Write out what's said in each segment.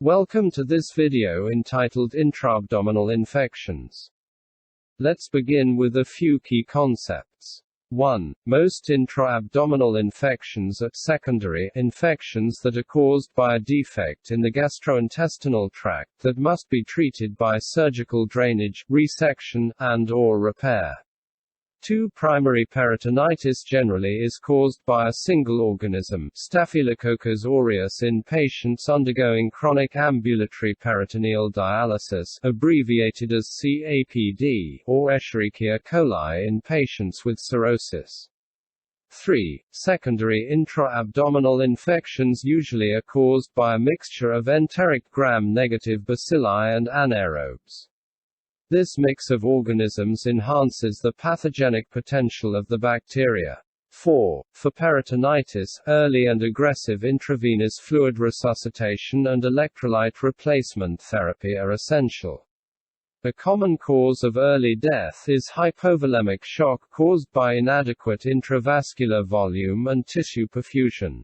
Welcome to this video entitled Intraabdominal Infections. Let's begin with a few key concepts. 1. Most intraabdominal infections are secondary infections that are caused by a defect in the gastrointestinal tract that must be treated by surgical drainage, resection, and/or repair. 2. Primary peritonitis generally is caused by a single organism, Staphylococcus aureus, in patients undergoing chronic ambulatory peritoneal dialysis, abbreviated as CAPD, or Escherichia coli in patients with cirrhosis. 3. Secondary intra-abdominal infections usually are caused by a mixture of enteric gram-negative bacilli and anaerobes. This mix of organisms enhances the pathogenic potential of the bacteria. 4. For peritonitis, early and aggressive intravenous fluid resuscitation and electrolyte replacement therapy are essential. A common cause of early death is hypovolemic shock caused by inadequate intravascular volume and tissue perfusion.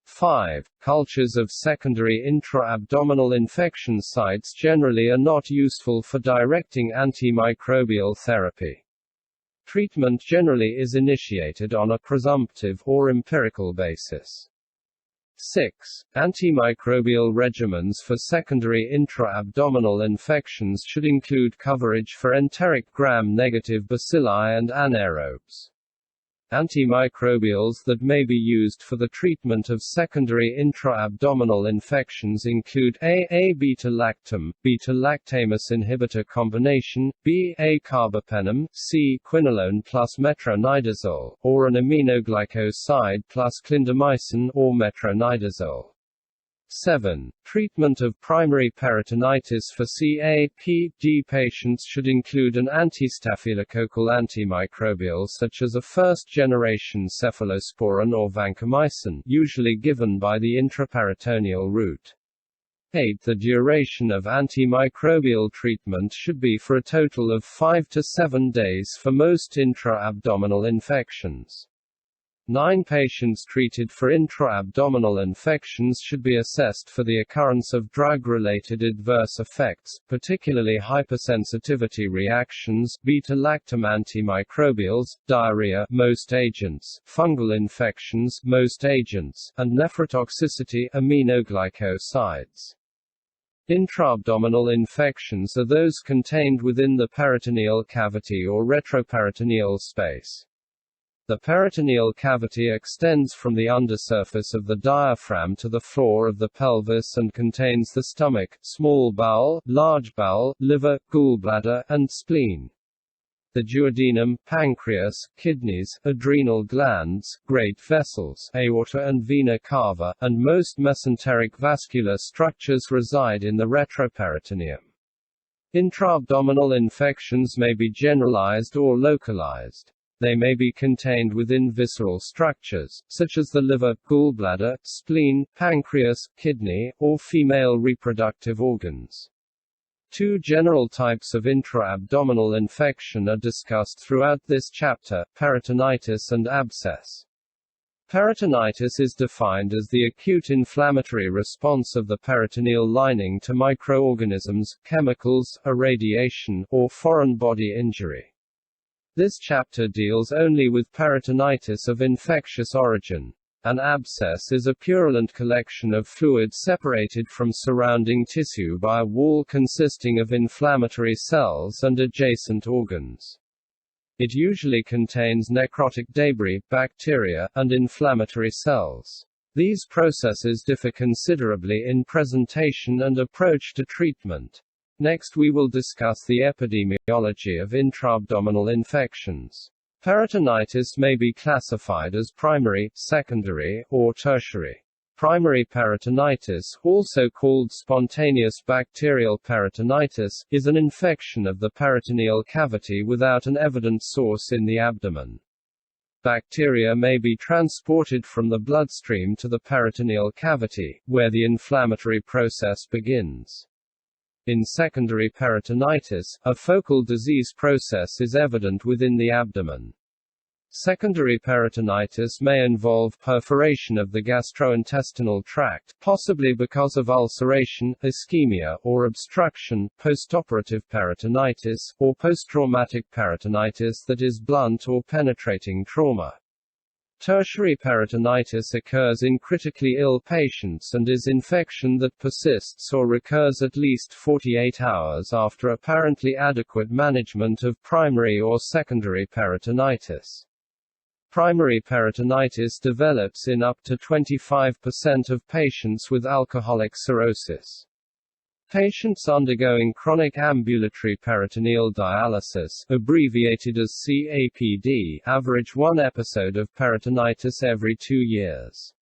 5. Cultures of secondary intra-abdominal infection sites generally are not useful for directing antimicrobial therapy. Treatment generally is initiated on a presumptive or empirical basis. 6. Antimicrobial regimens for secondary intra-abdominal infections should include coverage for enteric gram-negative bacilli and anaerobes. Antimicrobials that may be used for the treatment of secondary intra-abdominal infections include A. beta-lactam, beta-lactamase inhibitor combination, B. carbapenem, C. quinolone plus metronidazole, or an aminoglycoside plus clindamycin or metronidazole. 7. Treatment of primary peritonitis for CAPD patients should include an antistaphylococcal antimicrobial such as a first-generation cephalosporin or vancomycin, usually given by the intraperitoneal route. 8. The duration of antimicrobial treatment should be for a total of 5 to 7 days for most intra-abdominal infections. 9. Patients treated for intra-abdominal infections should be assessed for the occurrence of drug-related adverse effects, particularly hypersensitivity reactions, beta-lactam antimicrobials, diarrhea, most agents, fungal infections, most agents, and nephrotoxicity, aminoglycosides. Intraabdominal infections are those contained within the peritoneal cavity or retroperitoneal space. The peritoneal cavity extends from the undersurface of the diaphragm to the floor of the pelvis and contains the stomach, small bowel, large bowel, liver, gallbladder, and spleen. The duodenum, pancreas, kidneys, adrenal glands, great vessels, aorta and vena cava, and most mesenteric vascular structures reside in the retroperitoneum. Intraabdominal infections may be generalized or localized. They may be contained within visceral structures, such as the liver, gallbladder, spleen, pancreas, kidney, or female reproductive organs. 2 general types of intra-abdominal infection are discussed throughout this chapter: peritonitis and abscess. Peritonitis is defined as the acute inflammatory response of the peritoneal lining to microorganisms, chemicals, irradiation, or foreign body injury. This chapter deals only with peritonitis of infectious origin. An abscess is a purulent collection of fluid separated from surrounding tissue by a wall consisting of inflammatory cells and adjacent organs. It usually contains necrotic debris, bacteria, and inflammatory cells. These processes differ considerably in presentation and approach to treatment. Next we will discuss the epidemiology of intraabdominal infections. Peritonitis may be classified as primary, secondary, or tertiary. Primary peritonitis, also called spontaneous bacterial peritonitis, is an infection of the peritoneal cavity without an evident source in the abdomen. Bacteria may be transported from the bloodstream to the peritoneal cavity, where the inflammatory process begins. In secondary peritonitis, a focal disease process is evident within the abdomen. Secondary peritonitis may involve perforation of the gastrointestinal tract, possibly because of ulceration, ischemia, or obstruction, postoperative peritonitis, or posttraumatic peritonitis that is blunt or penetrating trauma. Tertiary peritonitis occurs in critically ill patients and is infection that persists or recurs at least 48 hours after apparently adequate management of primary or secondary peritonitis. Primary peritonitis develops in up to 25% of patients with alcoholic cirrhosis. Patients undergoing chronic ambulatory peritoneal dialysis, abbreviated as CAPD, average one episode of peritonitis every 2 years.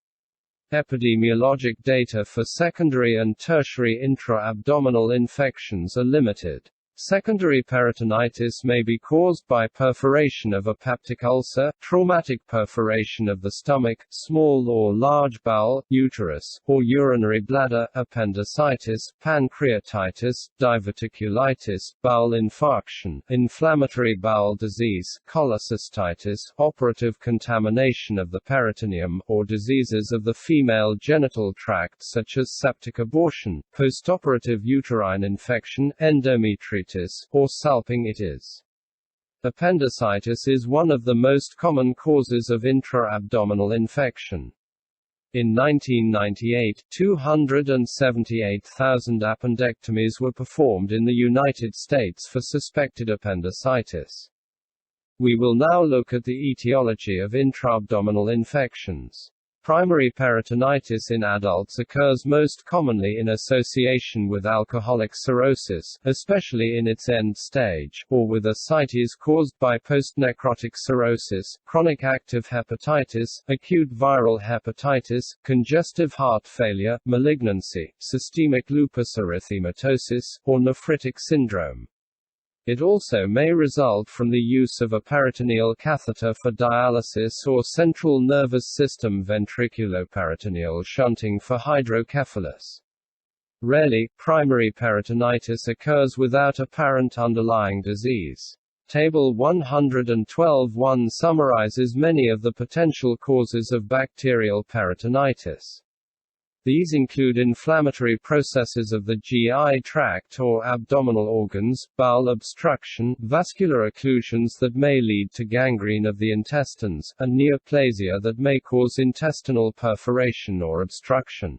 Epidemiologic data for secondary and tertiary intra-abdominal infections are limited. Secondary peritonitis may be caused by perforation of a peptic ulcer, traumatic perforation of the stomach, small or large bowel, uterus, or urinary bladder, appendicitis, pancreatitis, diverticulitis, bowel infarction, inflammatory bowel disease, cholecystitis, operative contamination of the peritoneum, or diseases of the female genital tract such as septic abortion, postoperative uterine infection, endometritis, or salpingitis. Appendicitis is one of the most common causes of intra-abdominal infection. In 1998, 278,000 appendectomies were performed in the United States for suspected appendicitis. We will now look at the etiology of intraabdominal infections. Primary peritonitis in adults occurs most commonly in association with alcoholic cirrhosis, especially in its end stage, or with ascites caused by postnecrotic cirrhosis, chronic active hepatitis, acute viral hepatitis, congestive heart failure, malignancy, systemic lupus erythematosus, or nephritic syndrome. It also may result from the use of a peritoneal catheter for dialysis or central nervous system ventriculoperitoneal shunting for hydrocephalus. Rarely, primary peritonitis occurs without apparent underlying disease. Table 112.1 summarizes many of the potential causes of bacterial peritonitis. These include inflammatory processes of the GI tract or abdominal organs, bowel obstruction, vascular occlusions that may lead to gangrene of the intestines, and neoplasia that may cause intestinal perforation or obstruction.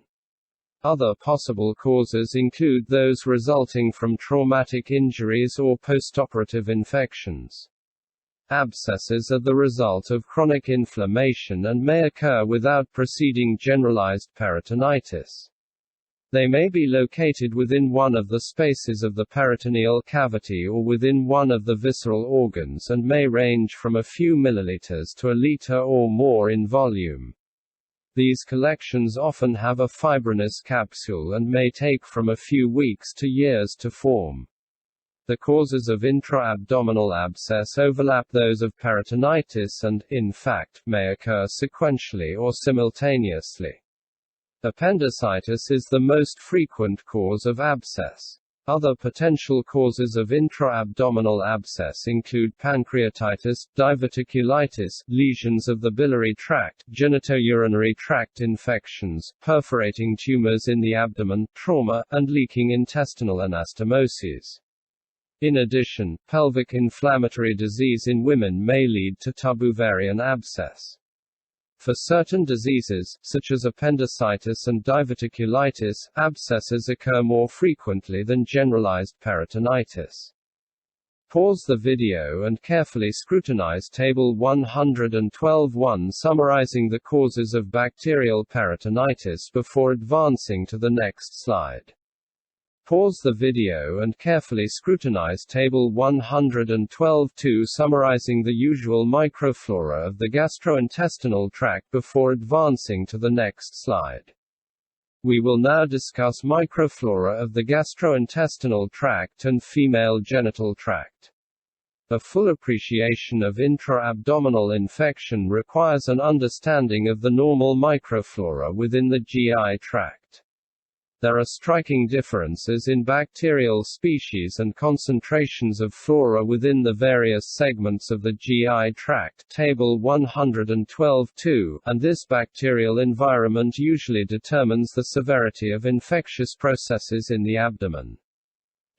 Other possible causes include those resulting from traumatic injuries or postoperative infections. Abscesses are the result of chronic inflammation and may occur without preceding generalized peritonitis. They may be located within one of the spaces of the peritoneal cavity or within one of the visceral organs and may range from a few milliliters to a liter or more in volume. These collections often have a fibrinous capsule and may take from a few weeks to years to form. The causes of intra-abdominal abscess overlap those of peritonitis and, in fact, may occur sequentially or simultaneously. Appendicitis is the most frequent cause of abscess. Other potential causes of intra-abdominal abscess include pancreatitis, diverticulitis, lesions of the biliary tract, genitourinary tract infections, perforating tumors in the abdomen, trauma, and leaking intestinal anastomoses. In addition, pelvic inflammatory disease in women may lead to tubovarian abscess. For certain diseases, such as appendicitis and diverticulitis, abscesses occur more frequently than generalized peritonitis. Pause the video and carefully scrutinize Table 112.1 summarizing the causes of bacterial peritonitis before advancing to the next slide. Pause the video and carefully scrutinize Table 112.2 summarizing the usual microflora of the gastrointestinal tract before advancing to the next slide. We will now discuss microflora of the gastrointestinal tract and female genital tract. A full appreciation of intra-abdominal infection requires an understanding of the normal microflora within the GI tract. There are striking differences in bacterial species and concentrations of flora within the various segments of the GI tract, Table 112-2, and this bacterial environment usually determines the severity of infectious processes in the abdomen.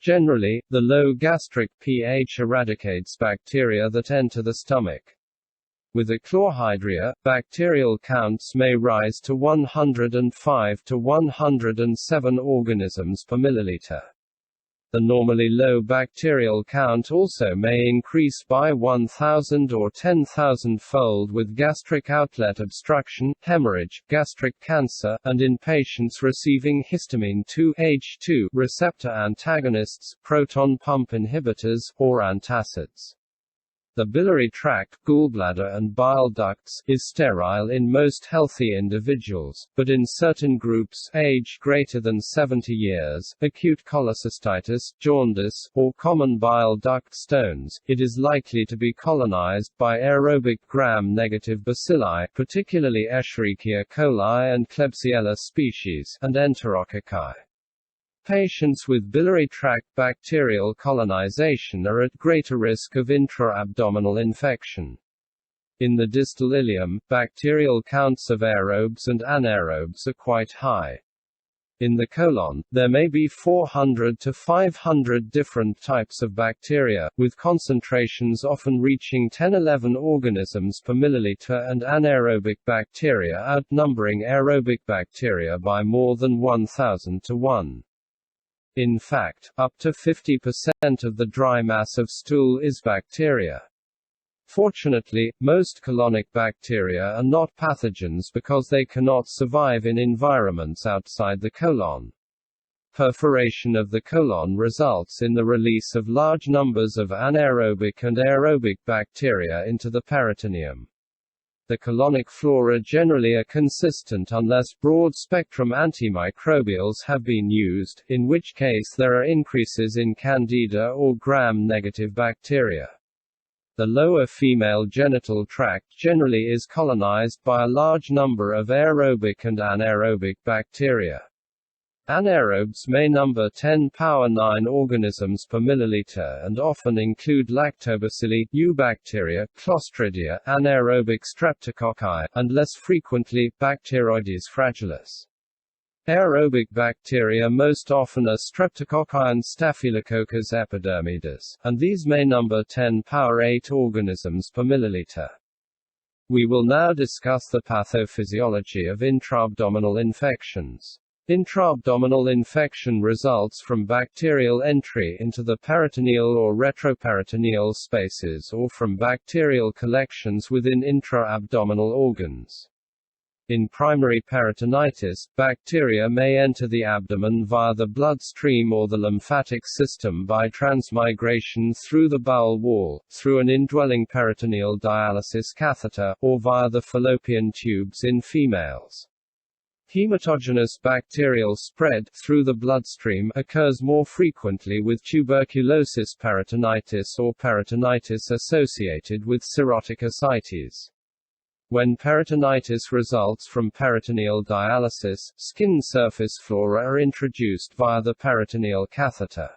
Generally, the low gastric pH eradicates bacteria that enter the stomach. With echlorhydria, bacterial counts may rise to 105 to 107 organisms per milliliter. The normally low bacterial count also may increase by 1,000 or 10,000-fold with gastric outlet obstruction, hemorrhage, gastric cancer, and in patients receiving histamine 2H2 receptor antagonists, proton pump inhibitors, or antacids. The biliary tract, gallbladder and bile ducts is sterile in most healthy individuals, but in certain groups age greater than 70 years, acute cholecystitis, jaundice, or common bile duct stones, it is likely to be colonized by aerobic gram-negative bacilli, particularly Escherichia coli and Klebsiella species, and Enterococci. Patients with biliary tract bacterial colonization are at greater risk of intraabdominal infection. In the distal ileum, bacterial counts of aerobes and anaerobes are quite high. In the colon, there may be 400 to 500 different types of bacteria, with concentrations often reaching 10–11 organisms per milliliter and anaerobic bacteria outnumbering aerobic bacteria by more than 1,000 to 1. In fact, up to 50% of the dry mass of stool is bacteria. Fortunately, most colonic bacteria are not pathogens because they cannot survive in environments outside the colon. Perforation of the colon results in the release of large numbers of anaerobic and aerobic bacteria into the peritoneum. The colonic flora generally are consistent unless broad-spectrum antimicrobials have been used, in which case there are increases in Candida or gram-negative bacteria. The lower female genital tract generally is colonized by a large number of aerobic and anaerobic bacteria. Anaerobes may number 10⁻⁹ organisms per milliliter and often include lactobacilli, eubacteria, clostridia, anaerobic streptococci, and less frequently, Bacteroides fragilis. Aerobic bacteria most often are Streptococci and Staphylococcus epidermidis, and these may number 10⁸ organisms per milliliter. We will now discuss the pathophysiology of intraabdominal infections. Intraabdominal infection results from bacterial entry into the peritoneal or retroperitoneal spaces or from bacterial collections within intraabdominal organs. In primary peritonitis, bacteria may enter the abdomen via the bloodstream or the lymphatic system by transmigration through the bowel wall, through an indwelling peritoneal dialysis catheter, or via the fallopian tubes in females. Hematogenous bacterial spread through the bloodstream occurs more frequently with tuberculosis peritonitis or peritonitis associated with cirrhotic ascites. When peritonitis results from peritoneal dialysis, skin surface flora are introduced via the peritoneal catheter.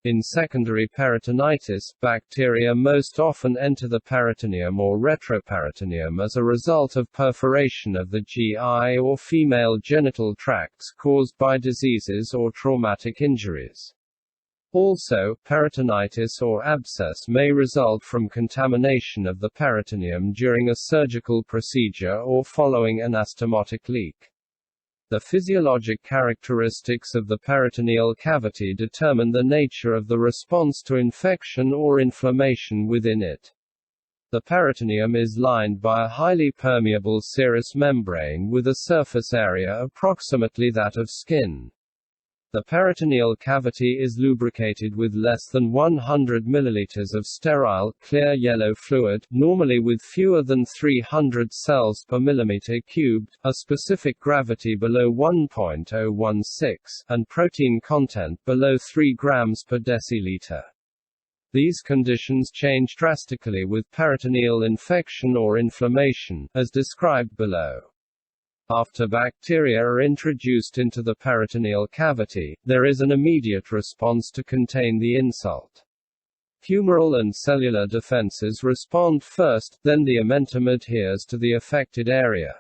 In secondary peritonitis, bacteria most often enter the peritoneum or retroperitoneum as a result of perforation of the GI or female genital tracts caused by diseases or traumatic injuries. Also, peritonitis or abscess may result from contamination of the peritoneum during a surgical procedure or following an anastomotic leak. The physiologic characteristics of the peritoneal cavity determine the nature of the response to infection or inflammation within it. The peritoneum is lined by a highly permeable serous membrane with a surface area approximately that of skin. The peritoneal cavity is lubricated with less than 100 ml of sterile, clear yellow fluid, normally with fewer than 300 cells per millimeter cubed, a specific gravity below 1.016, and protein content below 3 grams per deciliter. These conditions change drastically with peritoneal infection or inflammation, as described below. After bacteria are introduced into the peritoneal cavity, there is an immediate response to contain the insult. Humoral and cellular defenses respond first, then the omentum adheres to the affected area.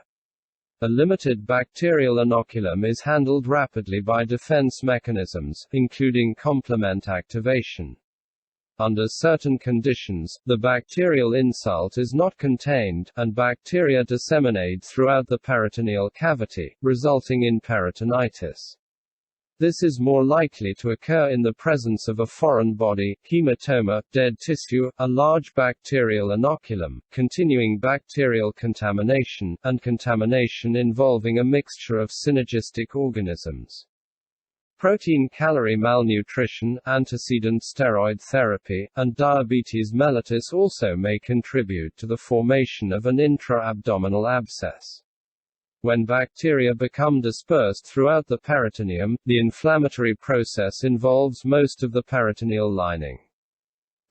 A limited bacterial inoculum is handled rapidly by defense mechanisms, including complement activation. Under certain conditions, the bacterial insult is not contained, and bacteria disseminate throughout the peritoneal cavity, resulting in peritonitis. This is more likely to occur in the presence of a foreign body, hematoma, dead tissue, a large bacterial inoculum, continuing bacterial contamination, and contamination involving a mixture of synergistic organisms. Protein-calorie malnutrition, antecedent steroid therapy, and diabetes mellitus also may contribute to the formation of an intra-abdominal abscess. When bacteria become dispersed throughout the peritoneum, the inflammatory process involves most of the peritoneal lining.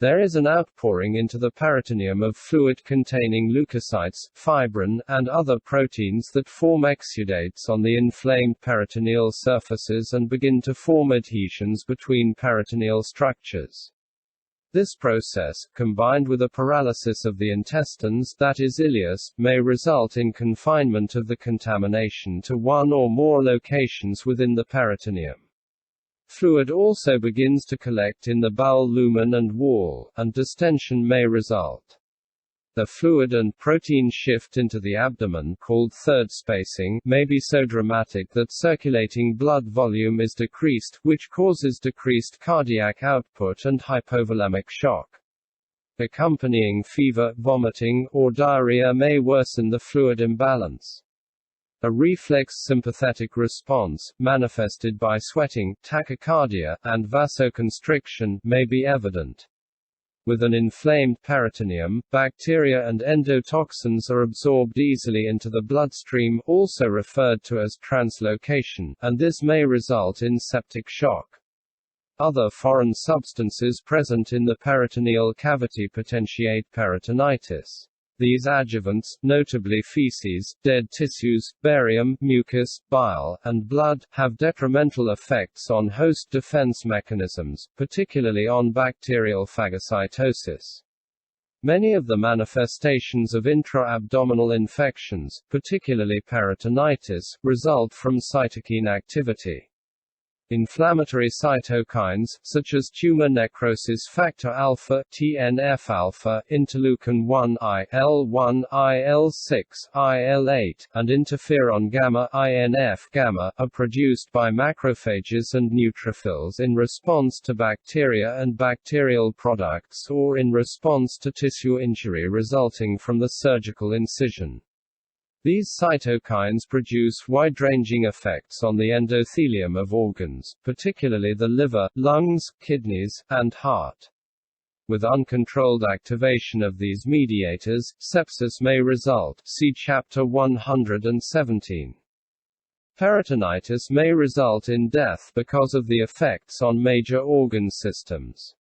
There is an outpouring into the peritoneum of fluid containing leukocytes, fibrin, and other proteins that form exudates on the inflamed peritoneal surfaces and begin to form adhesions between peritoneal structures. This process, combined with a paralysis of the intestines, that is ileus, may result in confinement of the contamination to one or more locations within the peritoneum. Fluid also begins to collect in the bowel lumen and wall, and distension may result. The fluid and protein shift into the abdomen, called third spacing, may be so dramatic that circulating blood volume is decreased, which causes decreased cardiac output and hypovolemic shock. Accompanying fever, vomiting, or diarrhea may worsen the fluid imbalance. A reflex sympathetic response, manifested by sweating, tachycardia, and vasoconstriction, may be evident. With an inflamed peritoneum, bacteria and endotoxins are absorbed easily into the bloodstream, also referred to as translocation, and this may result in septic shock. Other foreign substances present in the peritoneal cavity potentiate peritonitis. These adjuvants, notably feces, dead tissues, barium, mucus, bile, and blood, have detrimental effects on host defense mechanisms, particularly on bacterial phagocytosis. Many of the manifestations of intra-abdominal infections, particularly peritonitis, result from cytokine activity. Inflammatory cytokines, such as tumor necrosis factor alpha, TNF-alpha, interleukin-1I, L1, IL-6, IL-8, and interferon gamma, INF-gamma, are produced by macrophages and neutrophils in response to bacteria and bacterial products or in response to tissue injury resulting from the surgical incision. These cytokines produce wide-ranging effects on the endothelium of organs, particularly the liver, lungs, kidneys, and heart. With uncontrolled activation of these mediators, sepsis may result. See Chapter 117. Peritonitis may result in death because of the effects on major organ systems.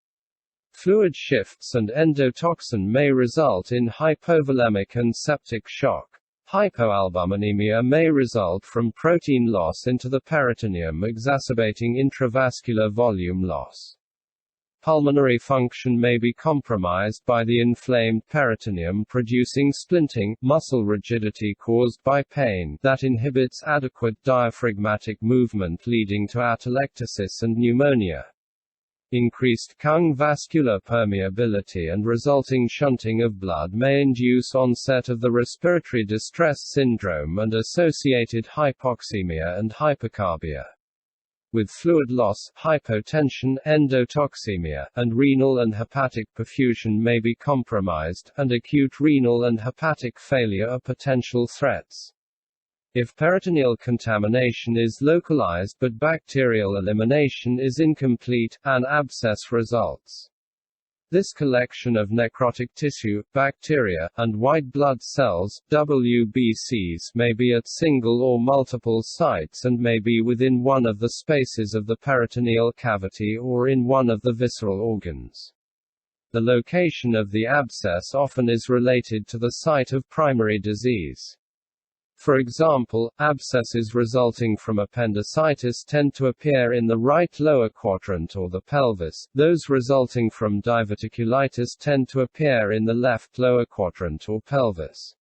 Fluid shifts and endotoxin may result in hypovolemic and septic shock. Hypoalbuminemia may result from protein loss into the peritoneum exacerbating intravascular volume loss. Pulmonary function may be compromised by the inflamed peritoneum producing splinting, muscle rigidity caused by pain that inhibits adequate diaphragmatic movement leading to atelectasis and pneumonia. Increased lung vascular permeability and resulting shunting of blood may induce onset of the respiratory distress syndrome and associated hypoxemia and hypercarbia. With fluid loss, hypotension, endotoxemia, and renal and hepatic perfusion may be compromised, and acute renal and hepatic failure are potential threats. If peritoneal contamination is localized but bacterial elimination is incomplete, an abscess results. This collection of necrotic tissue, bacteria, and white blood cells, WBCs, may be at single or multiple sites and may be within one of the spaces of the peritoneal cavity or in one of the visceral organs. The location of the abscess often is related to the site of primary disease. For example, abscesses resulting from appendicitis tend to appear in the right lower quadrant or the pelvis, those resulting from diverticulitis tend to appear in the left lower quadrant or pelvis.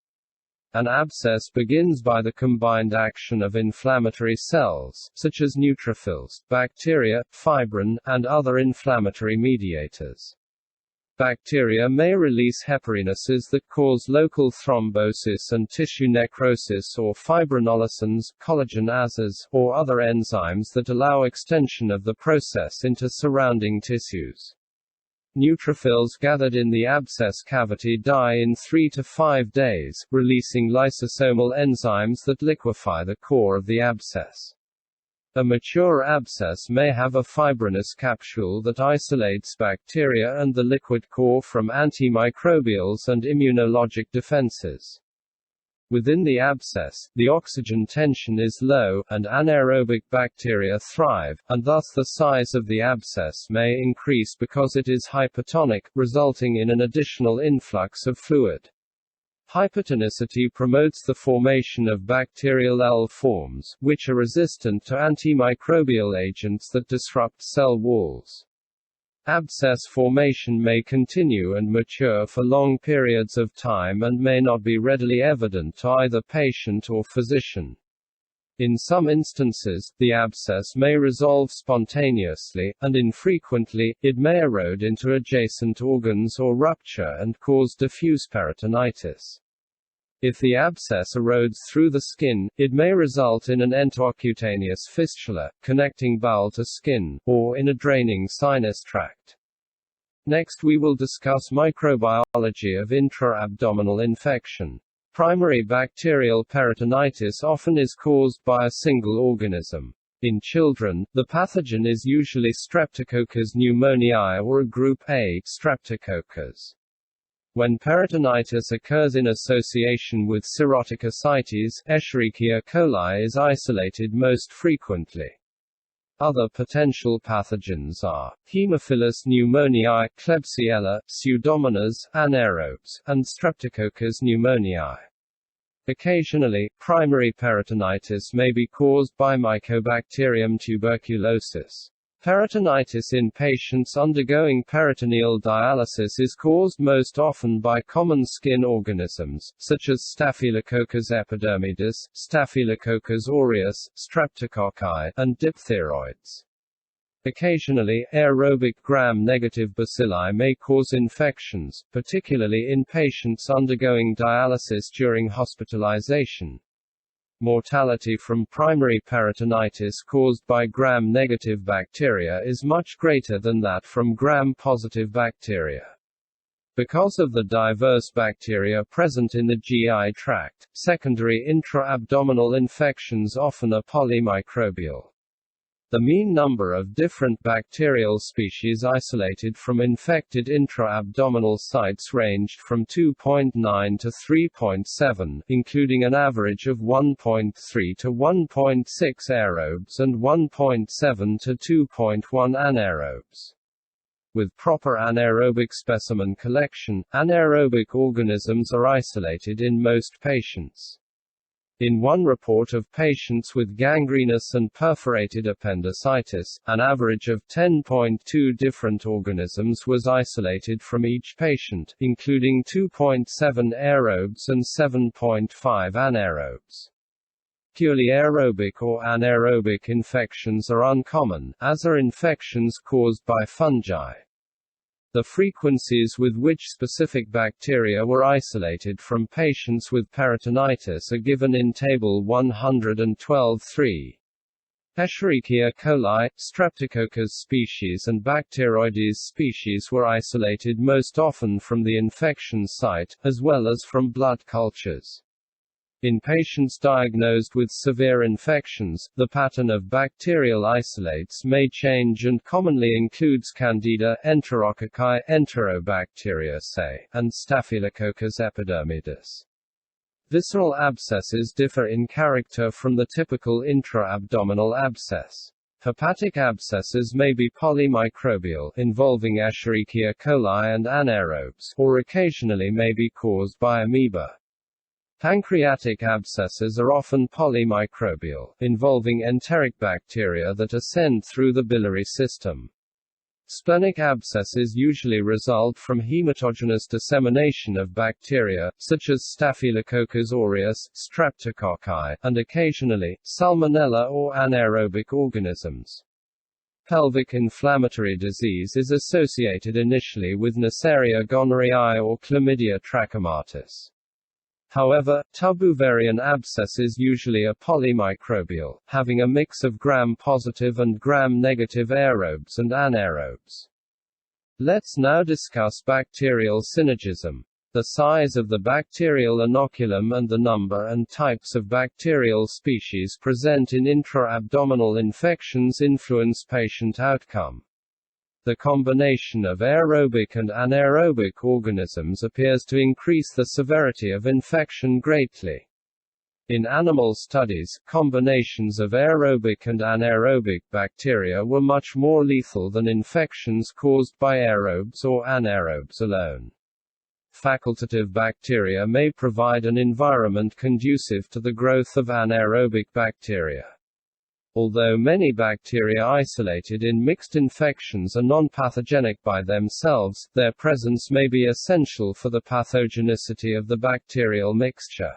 An abscess begins by the combined action of inflammatory cells, such as neutrophils, bacteria, fibrin, and other inflammatory mediators. Bacteria may release heparinases that cause local thrombosis and tissue necrosis, or fibrinolysins, collagenasas, or other enzymes that allow extension of the process into surrounding tissues. Neutrophils gathered in the abscess cavity die in 3 to 5 days, releasing lysosomal enzymes that liquefy the core of the abscess. A mature abscess may have a fibrinous capsule that isolates bacteria and the liquid core from antimicrobials and immunologic defenses. Within the abscess, the oxygen tension is low, and anaerobic bacteria thrive, and thus the size of the abscess may increase because it is hypertonic, resulting in an additional influx of fluid. Hypertonicity promotes the formation of bacterial L forms, which are resistant to antimicrobial agents that disrupt cell walls. Abscess formation may continue and mature for long periods of time and may not be readily evident to either patient or physician. In some instances, the abscess may resolve spontaneously, and infrequently, it may erode into adjacent organs or rupture and cause diffuse peritonitis. If the abscess erodes through the skin, it may result in an enterocutaneous fistula, connecting bowel to skin, or in a draining sinus tract. Next we will discuss microbiology of intraabdominal infection. Primary bacterial peritonitis often is caused by a single organism. In children, the pathogen is usually Streptococcus pneumoniae or a group A, Streptococcus. When peritonitis occurs in association with cirrhotic ascites, Escherichia coli is isolated most frequently. Other potential pathogens are Haemophilus pneumoniae, Klebsiella, Pseudomonas, anaerobes, and Streptococcus pneumoniae. Occasionally, primary peritonitis may be caused by Mycobacterium tuberculosis. Peritonitis in patients undergoing peritoneal dialysis is caused most often by common skin organisms, such as Staphylococcus epidermidis, Staphylococcus aureus, Streptococci, and diphtheroids. Occasionally, aerobic gram-negative bacilli may cause infections, particularly in patients undergoing dialysis during hospitalization. Mortality from primary peritonitis caused by gram-negative bacteria is much greater than that from gram-positive bacteria. Because of the diverse bacteria present in the GI tract, secondary intra-abdominal infections often are polymicrobial. The mean number of different bacterial species isolated from infected intra-abdominal sites ranged from 2.9 to 3.7, including an average of 1.3 to 1.6 aerobes and 1.7 to 2.1 anaerobes. With proper anaerobic specimen collection, anaerobic organisms are isolated in most patients. In one report of patients with gangrenous and perforated appendicitis, an average of 10.2 different organisms was isolated from each patient, including 2.7 aerobes and 7.5 anaerobes. Purely aerobic or anaerobic infections are uncommon, as are infections caused by fungi. The frequencies with which specific bacteria were isolated from patients with peritonitis are given in Table 112.3. Escherichia coli, Streptococcus species and Bacteroides species were isolated most often from the infection site, as well as from blood cultures. In patients diagnosed with severe infections, the pattern of bacterial isolates may change and commonly includes Candida, Enterococci, Enterobacteriaceae, and Staphylococcus epidermidis. Visceral abscesses differ in character from the typical intra-abdominal abscess. Hepatic abscesses may be polymicrobial, involving Escherichia coli and anaerobes, or occasionally may be caused by amoeba. Pancreatic abscesses are often polymicrobial, involving enteric bacteria that ascend through the biliary system. Splenic abscesses usually result from hematogenous dissemination of bacteria, such as Staphylococcus aureus, Streptococci, and occasionally, Salmonella or anaerobic organisms. Pelvic inflammatory disease is associated initially with Neisseria gonorrhoeae or Chlamydia trachomatis. However, tubovarian abscesses usually are polymicrobial, having a mix of gram-positive and gram-negative aerobes and anaerobes. Let's now discuss bacterial synergism. The size of the bacterial inoculum and the number and types of bacterial species present in intra-abdominal infections influence patient outcome. The combination of aerobic and anaerobic organisms appears to increase the severity of infection greatly. In animal studies, combinations of aerobic and anaerobic bacteria were much more lethal than infections caused by aerobes or anaerobes alone. Facultative bacteria may provide an environment conducive to the growth of anaerobic bacteria. Although many bacteria isolated in mixed infections are non-pathogenic by themselves, their presence may be essential for the pathogenicity of the bacterial mixture.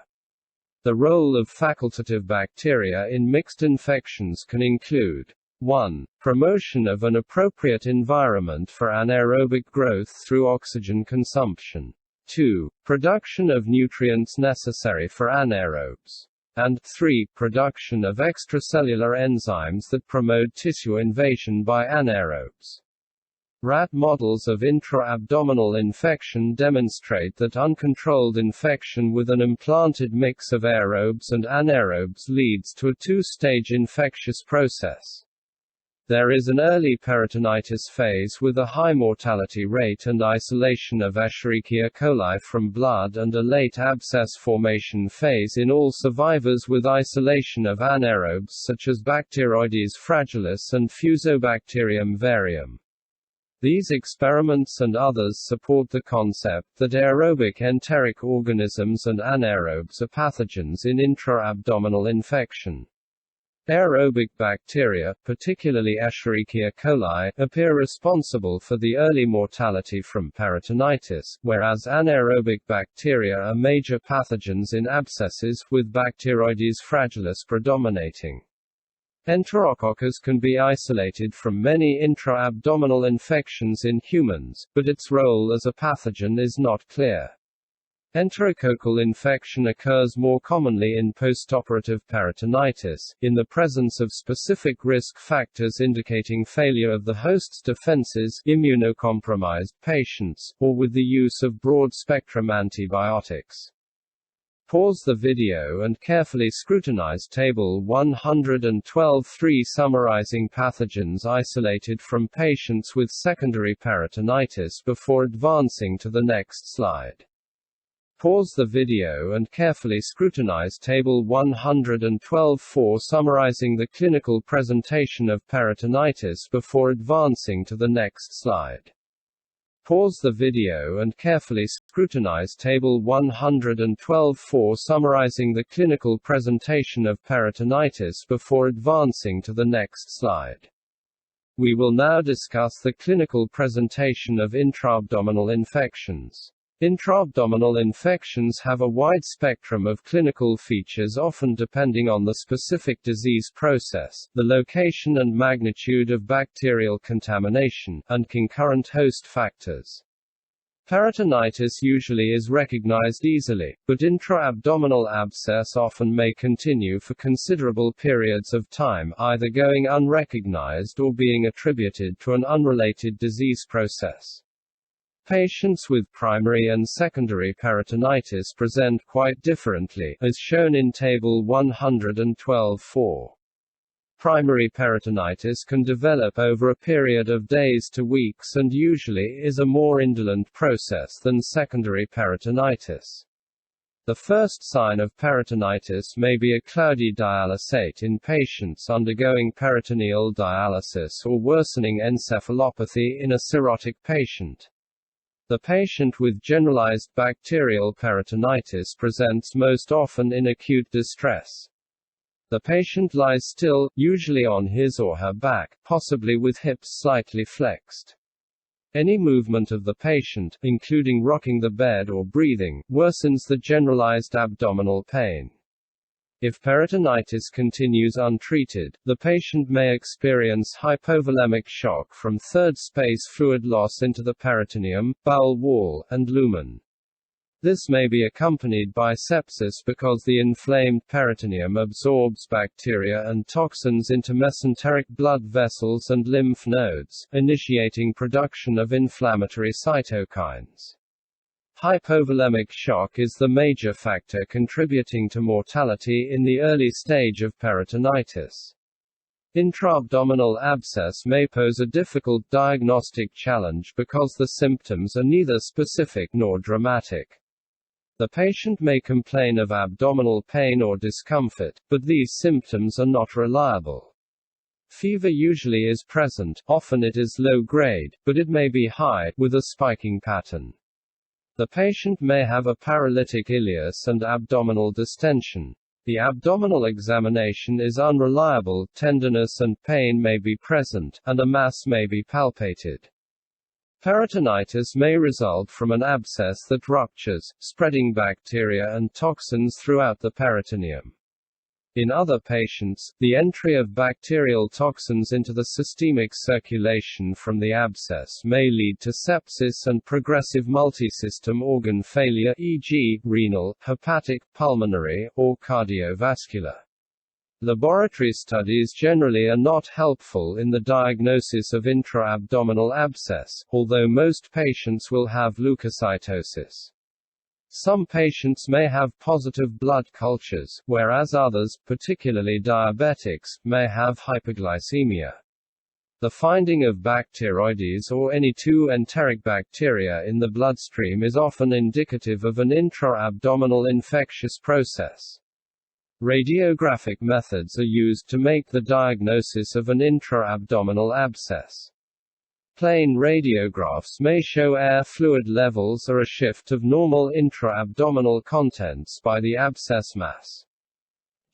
The role of facultative bacteria in mixed infections can include 1. Promotion of an appropriate environment for anaerobic growth through oxygen consumption. 2. Production of nutrients necessary for anaerobes. And 3. Production of extracellular enzymes that promote tissue invasion by anaerobes. Rat models of intra-abdominal infection demonstrate that uncontrolled infection with an implanted mix of aerobes and anaerobes leads to a two-stage infectious process. There is an early peritonitis phase with a high mortality rate and isolation of Escherichia coli from blood, and a late abscess formation phase in all survivors with isolation of anaerobes such as Bacteroides fragilis and Fusobacterium varium. These experiments and others support the concept that aerobic enteric organisms and anaerobes are pathogens in intra-abdominal infection. Aerobic bacteria, particularly Escherichia coli, appear responsible for the early mortality from peritonitis, whereas anaerobic bacteria are major pathogens in abscesses, with Bacteroides fragilis predominating. Enterococcus can be isolated from many intra-abdominal infections in humans, but its role as a pathogen is not clear. Enterococcal infection occurs more commonly in postoperative peritonitis, in the presence of specific risk factors indicating failure of the host's defenses, immunocompromised patients, or with the use of broad-spectrum antibiotics. Pause the video and carefully scrutinize Table 112.3 summarizing pathogens isolated from patients with secondary peritonitis before advancing to the next slide. Pause the video and carefully scrutinize Table 112.4 summarizing the clinical presentation of peritonitis before advancing to the next slide. Pause the video and carefully scrutinize Table 112.4 summarizing the clinical presentation of peritonitis before advancing to the next slide. We will now discuss the clinical presentation of intra-abdominal infections. Intra-abdominal infections have a wide spectrum of clinical features, often depending on the specific disease process, the location and magnitude of bacterial contamination, and concurrent host factors. Peritonitis usually is recognized easily, but intra-abdominal abscess often may continue for considerable periods of time, either going unrecognized or being attributed to an unrelated disease process. Patients with primary and secondary peritonitis present quite differently, as shown in Table 112.4. Primary peritonitis can develop over a period of days to weeks and usually is a more indolent process than secondary peritonitis. The first sign of peritonitis may be a cloudy dialysate in patients undergoing peritoneal dialysis or worsening encephalopathy in a cirrhotic patient. The patient with generalized bacterial peritonitis presents most often in acute distress. The patient lies still, usually on his or her back, possibly with hips slightly flexed. Any movement of the patient, including rocking the bed or breathing, worsens the generalized abdominal pain. If peritonitis continues untreated, the patient may experience hypovolemic shock from third space fluid loss into the peritoneum, bowel wall, and lumen. This may be accompanied by sepsis because the inflamed peritoneum absorbs bacteria and toxins into mesenteric blood vessels and lymph nodes, initiating production of inflammatory cytokines. Hypovolemic shock is the major factor contributing to mortality in the early stage of peritonitis. Intraabdominal abscess may pose a difficult diagnostic challenge because the symptoms are neither specific nor dramatic. The patient may complain of abdominal pain or discomfort, but these symptoms are not reliable. Fever usually is present, often it is low grade, but it may be high, with a spiking pattern. The patient may have a paralytic ileus and abdominal distension. The abdominal examination is unreliable, tenderness and pain may be present, and a mass may be palpated. Peritonitis may result from an abscess that ruptures, spreading bacteria and toxins throughout the peritoneum. In other patients, the entry of bacterial toxins into the systemic circulation from the abscess may lead to sepsis and progressive multisystem organ failure, e.g., renal, hepatic, pulmonary, or cardiovascular. Laboratory studies generally are not helpful in the diagnosis of intraabdominal abscess, although most patients will have leukocytosis. Some patients may have positive blood cultures, whereas others, particularly diabetics, may have hyperglycemia. The finding of Bacteroides or any two enteric bacteria in the bloodstream is often indicative of an intra-abdominal infectious process. Radiographic methods are used to make the diagnosis of an intra-abdominal abscess. Plain radiographs may show air fluid levels or a shift of normal intra-abdominal contents by the abscess mass.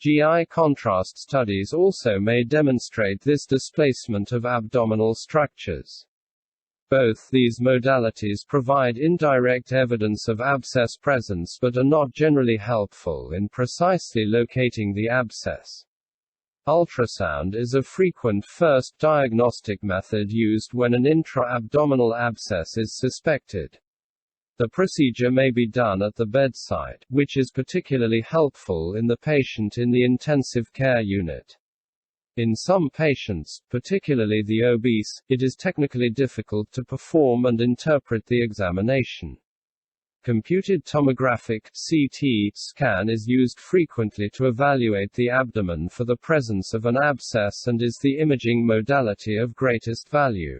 GI contrast studies also may demonstrate this displacement of abdominal structures. Both these modalities provide indirect evidence of abscess presence but are not generally helpful in precisely locating the abscess. Ultrasound is a frequent first diagnostic method used when an intra-abdominal abscess is suspected. The procedure may be done at the bedside, which is particularly helpful in the patient in the intensive care unit. In some patients, particularly the obese, it is technically difficult to perform and interpret the examination. Computed tomographic (CT) scan is used frequently to evaluate the abdomen for the presence of an abscess and is the imaging modality of greatest value.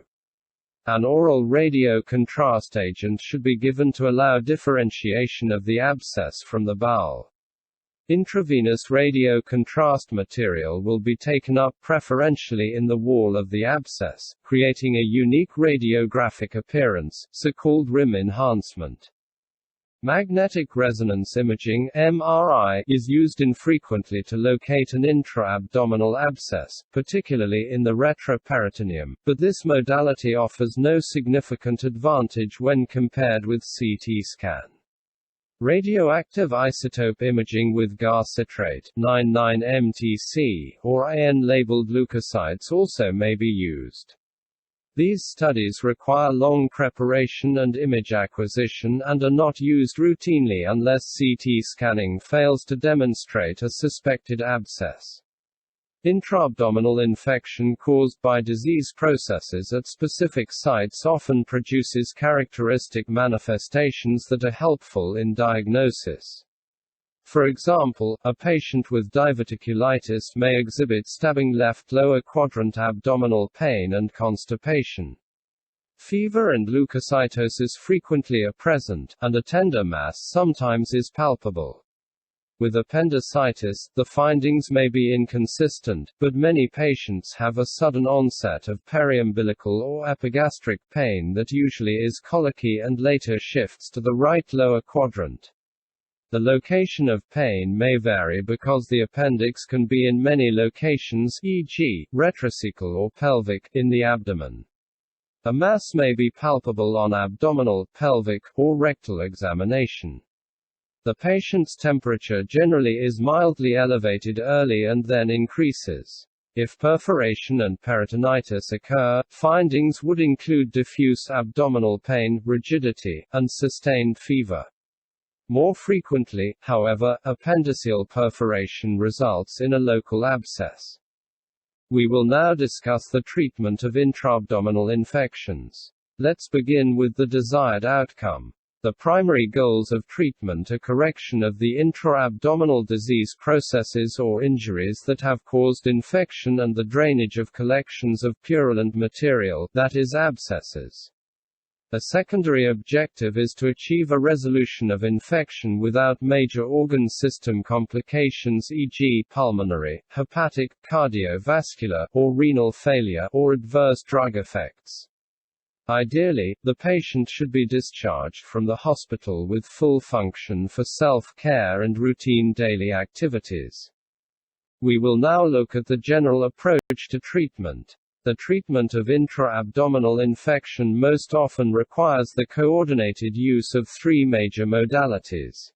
An oral radio contrast agent should be given to allow differentiation of the abscess from the bowel. Intravenous radio contrast material will be taken up preferentially in the wall of the abscess, creating a unique radiographic appearance, so-called rim enhancement. Magnetic resonance imaging (MRI) is used infrequently to locate an intra-abdominal abscess, particularly in the retroperitoneum, but this modality offers no significant advantage when compared with CT scan. Radioactive isotope imaging with Gar citrate 99-MTC or AN-labeled leukocytes also may be used. These studies require long preparation and image acquisition and are not used routinely unless CT scanning fails to demonstrate a suspected abscess. Intraabdominal infection caused by disease processes at specific sites often produces characteristic manifestations that are helpful in diagnosis. For example, a patient with diverticulitis may exhibit stabbing left lower quadrant abdominal pain and constipation. Fever and leukocytosis frequently are present, and a tender mass sometimes is palpable. With appendicitis, the findings may be inconsistent, but many patients have a sudden onset of periumbilical or epigastric pain that usually is colicky and later shifts to the right lower quadrant. The location of pain may vary because the appendix can be in many locations, e.g., retrocecal or pelvic, in the abdomen. A mass may be palpable on abdominal, pelvic, or rectal examination. The patient's temperature generally is mildly elevated early and then increases. If perforation and peritonitis occur, findings would include diffuse abdominal pain, rigidity, and sustained fever. More frequently, however, appendiceal perforation results in a local abscess. We will now discuss the treatment of intraabdominal infections. Let's begin with the desired outcome. The primary goals of treatment are correction of the intraabdominal disease processes or injuries that have caused infection and the drainage of collections of purulent material, that is, abscesses. A secondary objective is to achieve a resolution of infection without major organ system complications, e.g., pulmonary, hepatic, cardiovascular, or renal failure, or adverse drug effects. Ideally, the patient should be discharged from the hospital with full function for self-care and routine daily activities. We will now look at the general approach to treatment. The treatment of intra-abdominal infection most often requires the coordinated use of three major modalities.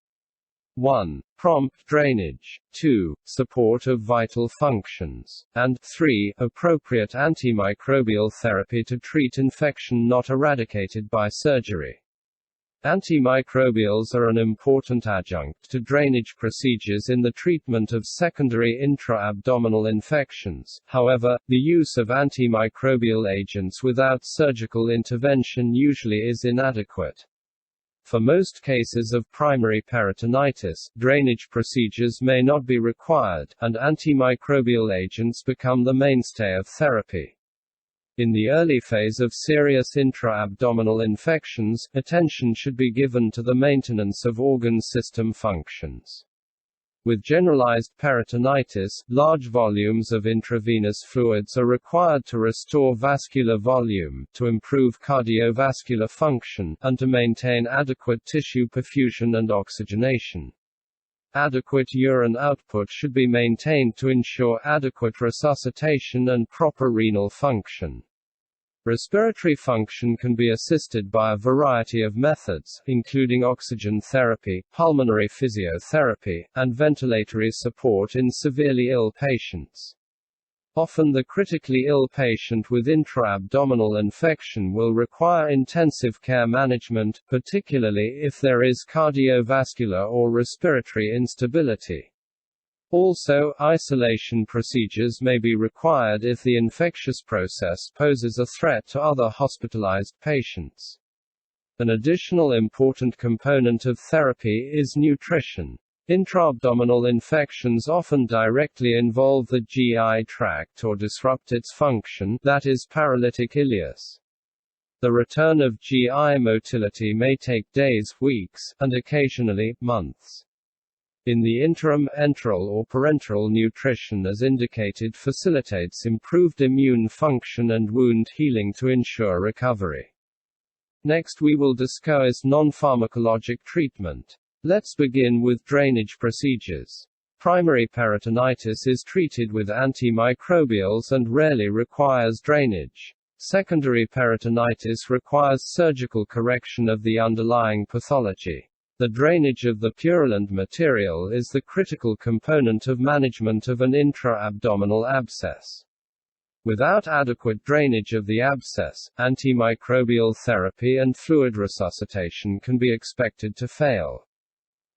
1. Prompt drainage. 2. Support of vital functions. And 3. Appropriate antimicrobial therapy to treat infection not eradicated by surgery. Antimicrobials are an important adjunct to drainage procedures in the treatment of secondary intra-abdominal infections. However, the use of antimicrobial agents without surgical intervention usually is inadequate. For most cases of primary peritonitis, drainage procedures may not be required, and antimicrobial agents become the mainstay of therapy. In the early phase of serious intra-abdominal infections, attention should be given to the maintenance of organ system functions. With generalized peritonitis, large volumes of intravenous fluids are required to restore vascular volume, to improve cardiovascular function, and to maintain adequate tissue perfusion and oxygenation. Adequate urine output should be maintained to ensure adequate resuscitation and proper renal function. Respiratory function can be assisted by a variety of methods, including oxygen therapy, pulmonary physiotherapy, and ventilatory support in severely ill patients. Often the critically ill patient with intra-abdominal infection will require intensive care management, particularly if there is cardiovascular or respiratory instability. Also, isolation procedures may be required if the infectious process poses a threat to other hospitalized patients. An additional important component of therapy is nutrition. Intraabdominal infections often directly involve the GI tract or disrupt its function, that is, paralytic ileus. The return of GI motility may take days, weeks, and occasionally, months. In the interim, enteral or parenteral nutrition as indicated facilitates improved immune function and wound healing to ensure recovery. Next we will discuss non-pharmacologic treatment. Let's begin with drainage procedures. Primary peritonitis is treated with antimicrobials and rarely requires drainage. Secondary peritonitis requires surgical correction of the underlying pathology. The drainage of the purulent material is the critical component of management of an intra-abdominal abscess. Without adequate drainage of the abscess, antimicrobial therapy and fluid resuscitation can be expected to fail.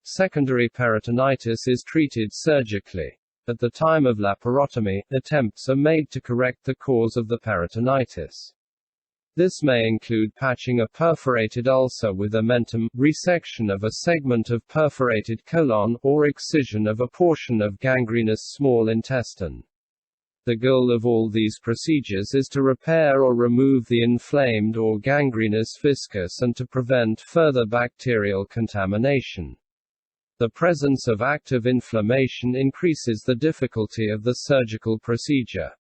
Secondary peritonitis is treated surgically. At the time of laparotomy, attempts are made to correct the cause of the peritonitis. This may include patching a perforated ulcer with omentum, resection of a segment of perforated colon, or excision of a portion of gangrenous small intestine. The goal of all these procedures is to repair or remove the inflamed or gangrenous viscus and to prevent further bacterial contamination. The presence of active inflammation increases the difficulty of the surgical procedure.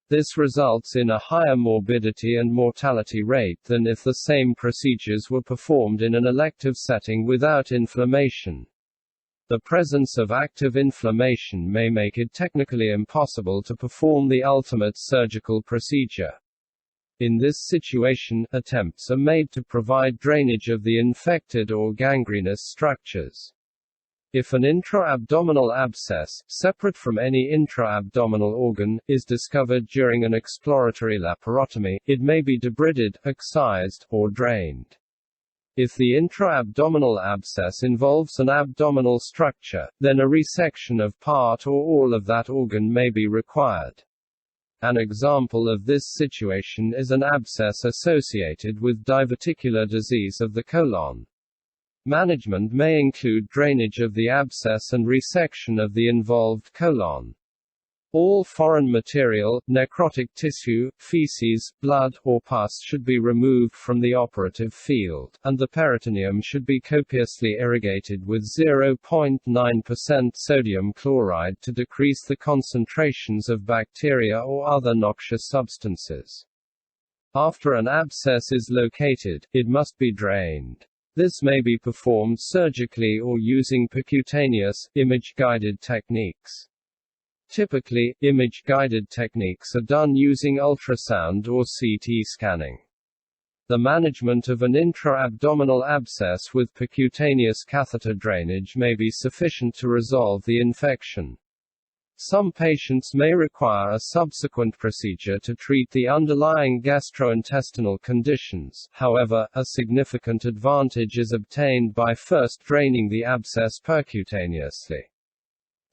This results in a higher morbidity and mortality rate than if the same procedures were performed in an elective setting without inflammation. The presence of active inflammation may make it technically impossible to perform the ultimate surgical procedure. In this situation, attempts are made to provide drainage of the infected or gangrenous structures. If an intra-abdominal abscess, separate from any intra-abdominal organ, is discovered during an exploratory laparotomy, it may be debrided, excised, or drained. If the intra-abdominal abscess involves an abdominal structure, then a resection of part or all of that organ may be required. An example of this situation is an abscess associated with diverticular disease of the colon. Management may include drainage of the abscess and resection of the involved colon. All foreign material, necrotic tissue, feces, blood, or pus should be removed from the operative field, and the peritoneum should be copiously irrigated with 0.9% sodium chloride to decrease the concentrations of bacteria or other noxious substances. After an abscess is located, it must be drained. This may be performed surgically or using percutaneous, image-guided techniques. Typically, image-guided techniques are done using ultrasound or CT scanning. The management of an intra-abdominal abscess with percutaneous catheter drainage may be sufficient to resolve the infection. Some patients may require a subsequent procedure to treat the underlying gastrointestinal conditions. However, a significant advantage is obtained by first draining the abscess percutaneously.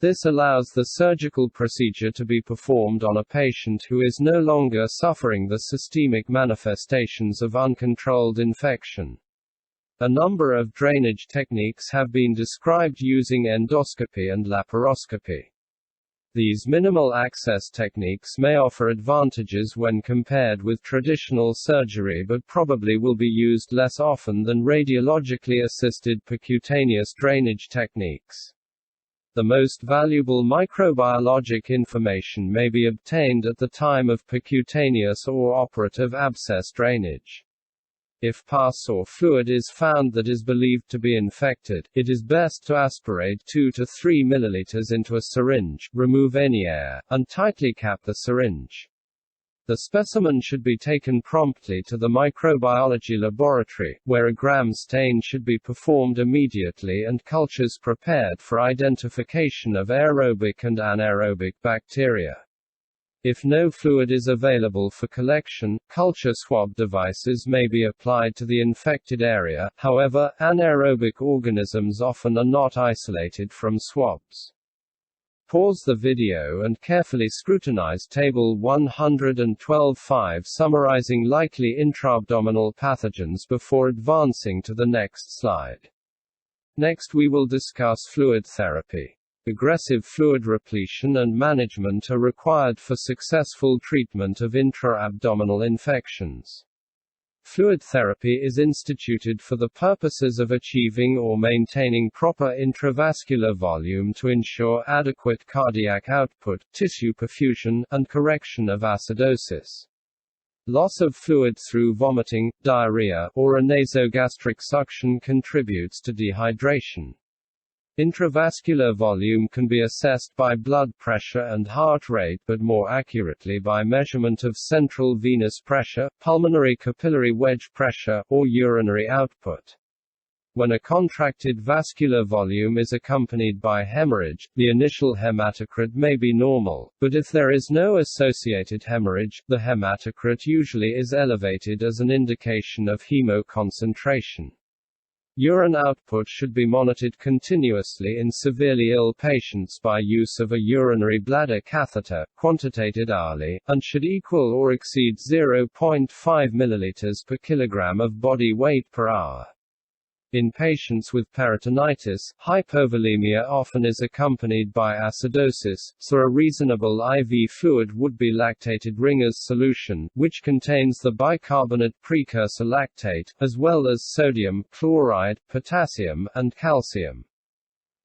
This allows the surgical procedure to be performed on a patient who is no longer suffering the systemic manifestations of uncontrolled infection. A number of drainage techniques have been described using endoscopy and laparoscopy. These minimal access techniques may offer advantages when compared with traditional surgery but probably will be used less often than radiologically assisted percutaneous drainage techniques. The most valuable microbiologic information may be obtained at the time of percutaneous or operative abscess drainage. If pus or fluid is found that is believed to be infected, it is best to aspirate 2 to 3 milliliters into a syringe, remove any air, and tightly cap the syringe. The specimen should be taken promptly to the microbiology laboratory, where a gram stain should be performed immediately and cultures prepared for identification of aerobic and anaerobic bacteria. If no fluid is available for collection, culture swab devices may be applied to the infected area. However, anaerobic organisms often are not isolated from swabs. Pause the video and carefully scrutinize Table 112.5 summarizing likely intraabdominal pathogens before advancing to the next slide. Next we will discuss fluid therapy. Aggressive fluid repletion and management are required for successful treatment of intra-abdominal infections. Fluid therapy is instituted for the purposes of achieving or maintaining proper intravascular volume to ensure adequate cardiac output, tissue perfusion, and correction of acidosis. Loss of fluid through vomiting, diarrhea, or a nasogastric suction contributes to dehydration. Intravascular volume can be assessed by blood pressure and heart rate but more accurately by measurement of central venous pressure, pulmonary capillary wedge pressure, or urinary output. When a contracted vascular volume is accompanied by hemorrhage, the initial hematocrit may be normal, but if there is no associated hemorrhage, the hematocrit usually is elevated as an indication of hemoconcentration. Urine output should be monitored continuously in severely ill patients by use of a urinary bladder catheter, quantitated hourly, and should equal or exceed 0.5 milliliters per kilogram of body weight per hour. In patients with peritonitis, hypovolemia often is accompanied by acidosis, so a reasonable IV fluid would be lactated Ringer's solution, which contains the bicarbonate precursor lactate, as well as sodium, chloride, potassium, and calcium.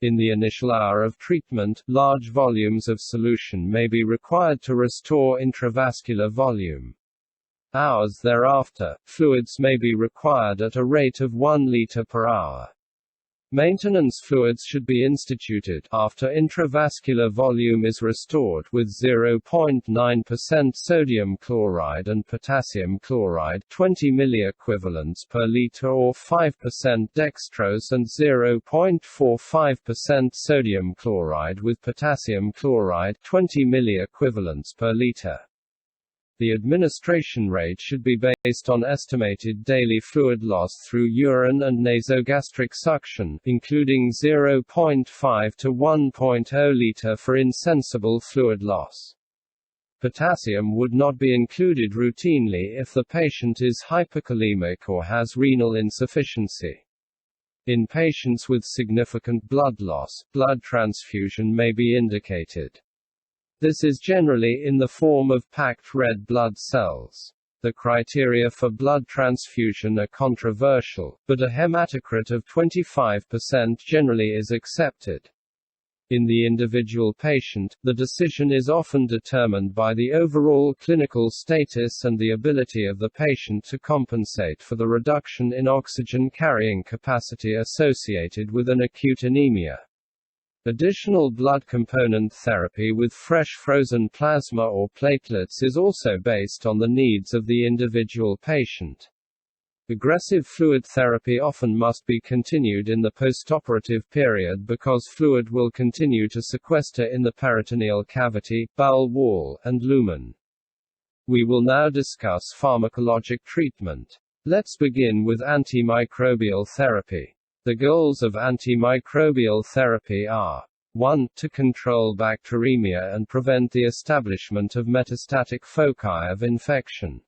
In the initial hour of treatment, large volumes of solution may be required to restore intravascular volume. Hours thereafter, fluids may be required at a rate of 1 liter per hour. Maintenance fluids should be instituted after intravascular volume is restored with 0.9% sodium chloride and potassium chloride 20 milliequivalents per liter or 5% dextrose and 0.45% sodium chloride with potassium chloride 20 milliequivalents per liter. The administration rate should be based on estimated daily fluid loss through urine and nasogastric suction, including 0.5 to 1.0 liter for insensible fluid loss. Potassium would not be included routinely if the patient is hyperkalemic or has renal insufficiency. In patients with significant blood loss, blood transfusion may be indicated. This is generally in the form of packed red blood cells. The criteria for blood transfusion are controversial, but a hematocrit of 25% generally is accepted. In the individual patient, the decision is often determined by the overall clinical status and the ability of the patient to compensate for the reduction in oxygen carrying capacity associated with an acute anemia. Additional blood component therapy with fresh frozen plasma or platelets is also based on the needs of the individual patient. Aggressive fluid therapy often must be continued in the postoperative period because fluid will continue to sequester in the peritoneal cavity, bowel wall, and lumen. We will now discuss pharmacologic treatment. Let's begin with antimicrobial therapy. The goals of antimicrobial therapy are 1. To control bacteremia and prevent the establishment of metastatic foci of infection.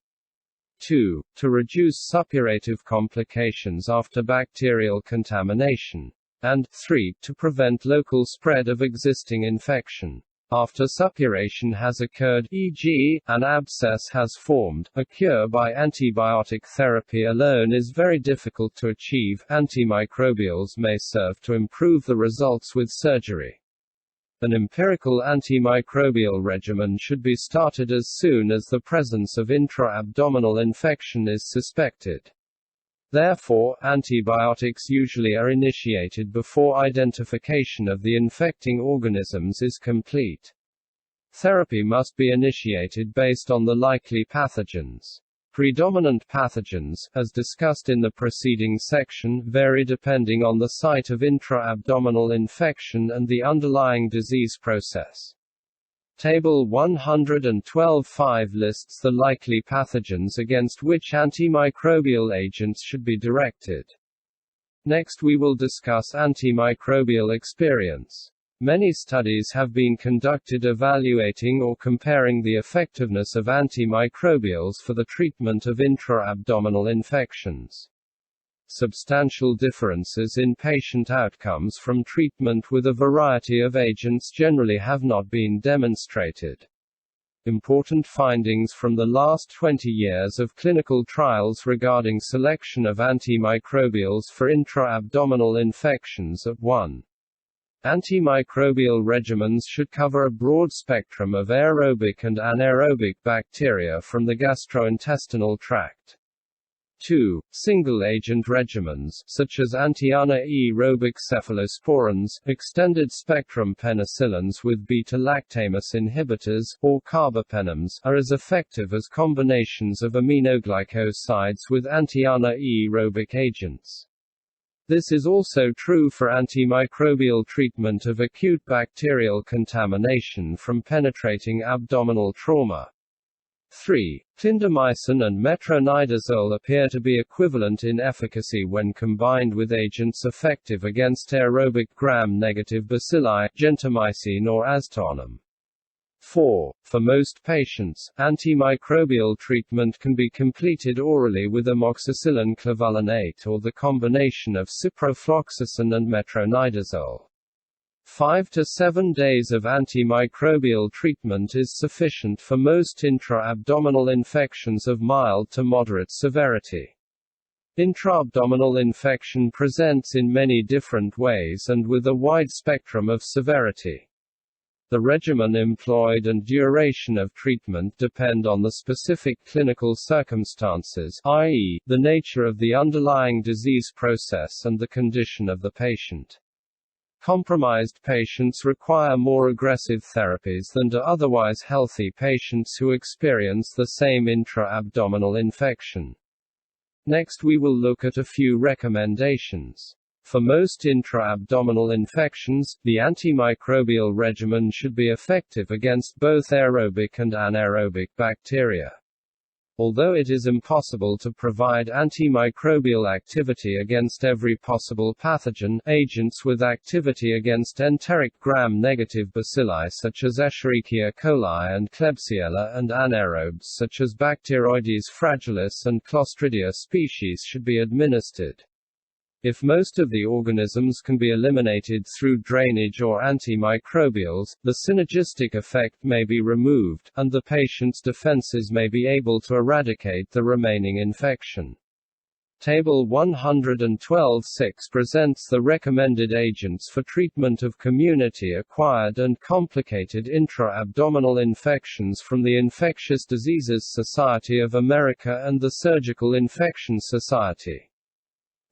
2. To reduce suppurative complications after bacterial contamination. And 3. To prevent local spread of existing infection. After suppuration has occurred, e.g., an abscess has formed, a cure by antibiotic therapy alone is very difficult to achieve. Antimicrobials may serve to improve the results with surgery. An empirical antimicrobial regimen should be started as soon as the presence of intra-abdominal infection is suspected. Therefore, antibiotics usually are initiated before identification of the infecting organisms is complete. Therapy must be initiated based on the likely pathogens. Predominant pathogens, as discussed in the preceding section, vary depending on the site of intra-abdominal infection and the underlying disease process. Table 112.5 lists the likely pathogens against which antimicrobial agents should be directed. Next we will discuss antimicrobial experience. Many studies have been conducted evaluating or comparing the effectiveness of antimicrobials for the treatment of intra-abdominal infections. Substantial differences in patient outcomes from treatment with a variety of agents generally have not been demonstrated. Important findings from the last 20 years of clinical trials regarding selection of antimicrobials for intra-abdominal infections are 1. Antimicrobial regimens should cover a broad spectrum of aerobic and anaerobic bacteria from the gastrointestinal tract. 2. Single-agent regimens, such as anti-anaerobic cephalosporins, extended-spectrum penicillins with beta-lactamase inhibitors, or carbapenems, are as effective as combinations of aminoglycosides with anti-anaerobic agents. This is also true for antimicrobial treatment of acute bacterial contamination from penetrating abdominal trauma. 3. Clindamycin and metronidazole appear to be equivalent in efficacy when combined with agents effective against aerobic gram-negative bacilli, gentamicin or aztreonam. 4. For most patients, antimicrobial treatment can be completed orally with amoxicillin clavulanate or the combination of ciprofloxacin and metronidazole. 5 to 7 days of antimicrobial treatment is sufficient for most intra-abdominal infections of mild to moderate severity. Intraabdominal infection presents in many different ways and with a wide spectrum of severity. The regimen employed and duration of treatment depend on the specific clinical circumstances, i.e., the nature of the underlying disease process and the condition of the patient. Compromised patients require more aggressive therapies than do otherwise healthy patients who experience the same intra-abdominal infection. Next we will look at a few recommendations. For most intra-abdominal infections, the antimicrobial regimen should be effective against both aerobic and anaerobic bacteria. Although it is impossible to provide antimicrobial activity against every possible pathogen, agents with activity against enteric gram-negative bacilli such as Escherichia coli and Klebsiella and anaerobes such as Bacteroides fragilis and Clostridia species should be administered. If most of the organisms can be eliminated through drainage or antimicrobials, the synergistic effect may be removed, and the patient's defenses may be able to eradicate the remaining infection. Table 112-6 presents the recommended agents for treatment of community-acquired and complicated intra-abdominal infections from the Infectious Diseases Society of America and the Surgical Infections Society.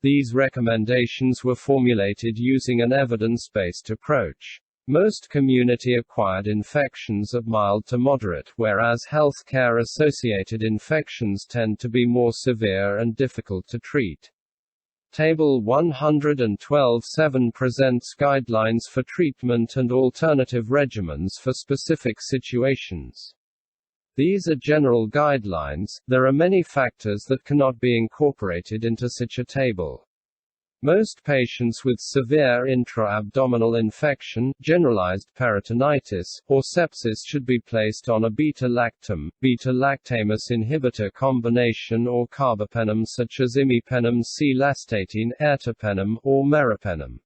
These recommendations were formulated using an evidence-based approach. Most community-acquired infections are mild to moderate, whereas healthcare-associated infections tend to be more severe and difficult to treat. Table 112-7 presents guidelines for treatment and alternative regimens for specific situations. These are general guidelines. There are many factors that cannot be incorporated into such a table. Most patients with severe intra-abdominal infection, generalized peritonitis, or sepsis should be placed on a beta-lactam, beta-lactamase inhibitor combination or carbapenem such as imipenem C-lastatine, ertapenem, or meropenem.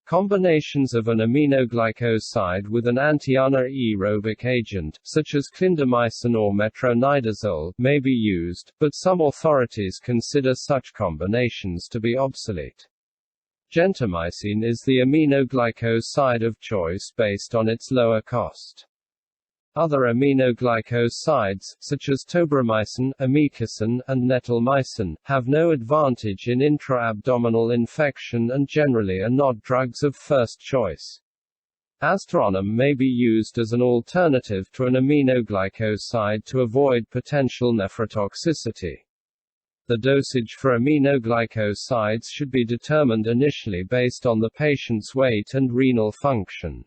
Combinations of an aminoglycoside with an anti-anaerobic agent, such as clindamycin or metronidazole, may be used, but some authorities consider such combinations to be obsolete. Gentamicin is the aminoglycoside of choice based on its lower cost. Other aminoglycosides, such as tobramycin, amikacin, and nettlmycin, have no advantage in intra-abdominal infection and generally are not drugs of first choice. Aztreonam may be used as an alternative to an aminoglycoside to avoid potential nephrotoxicity. The dosage for aminoglycosides should be determined initially based on the patient's weight and renal function.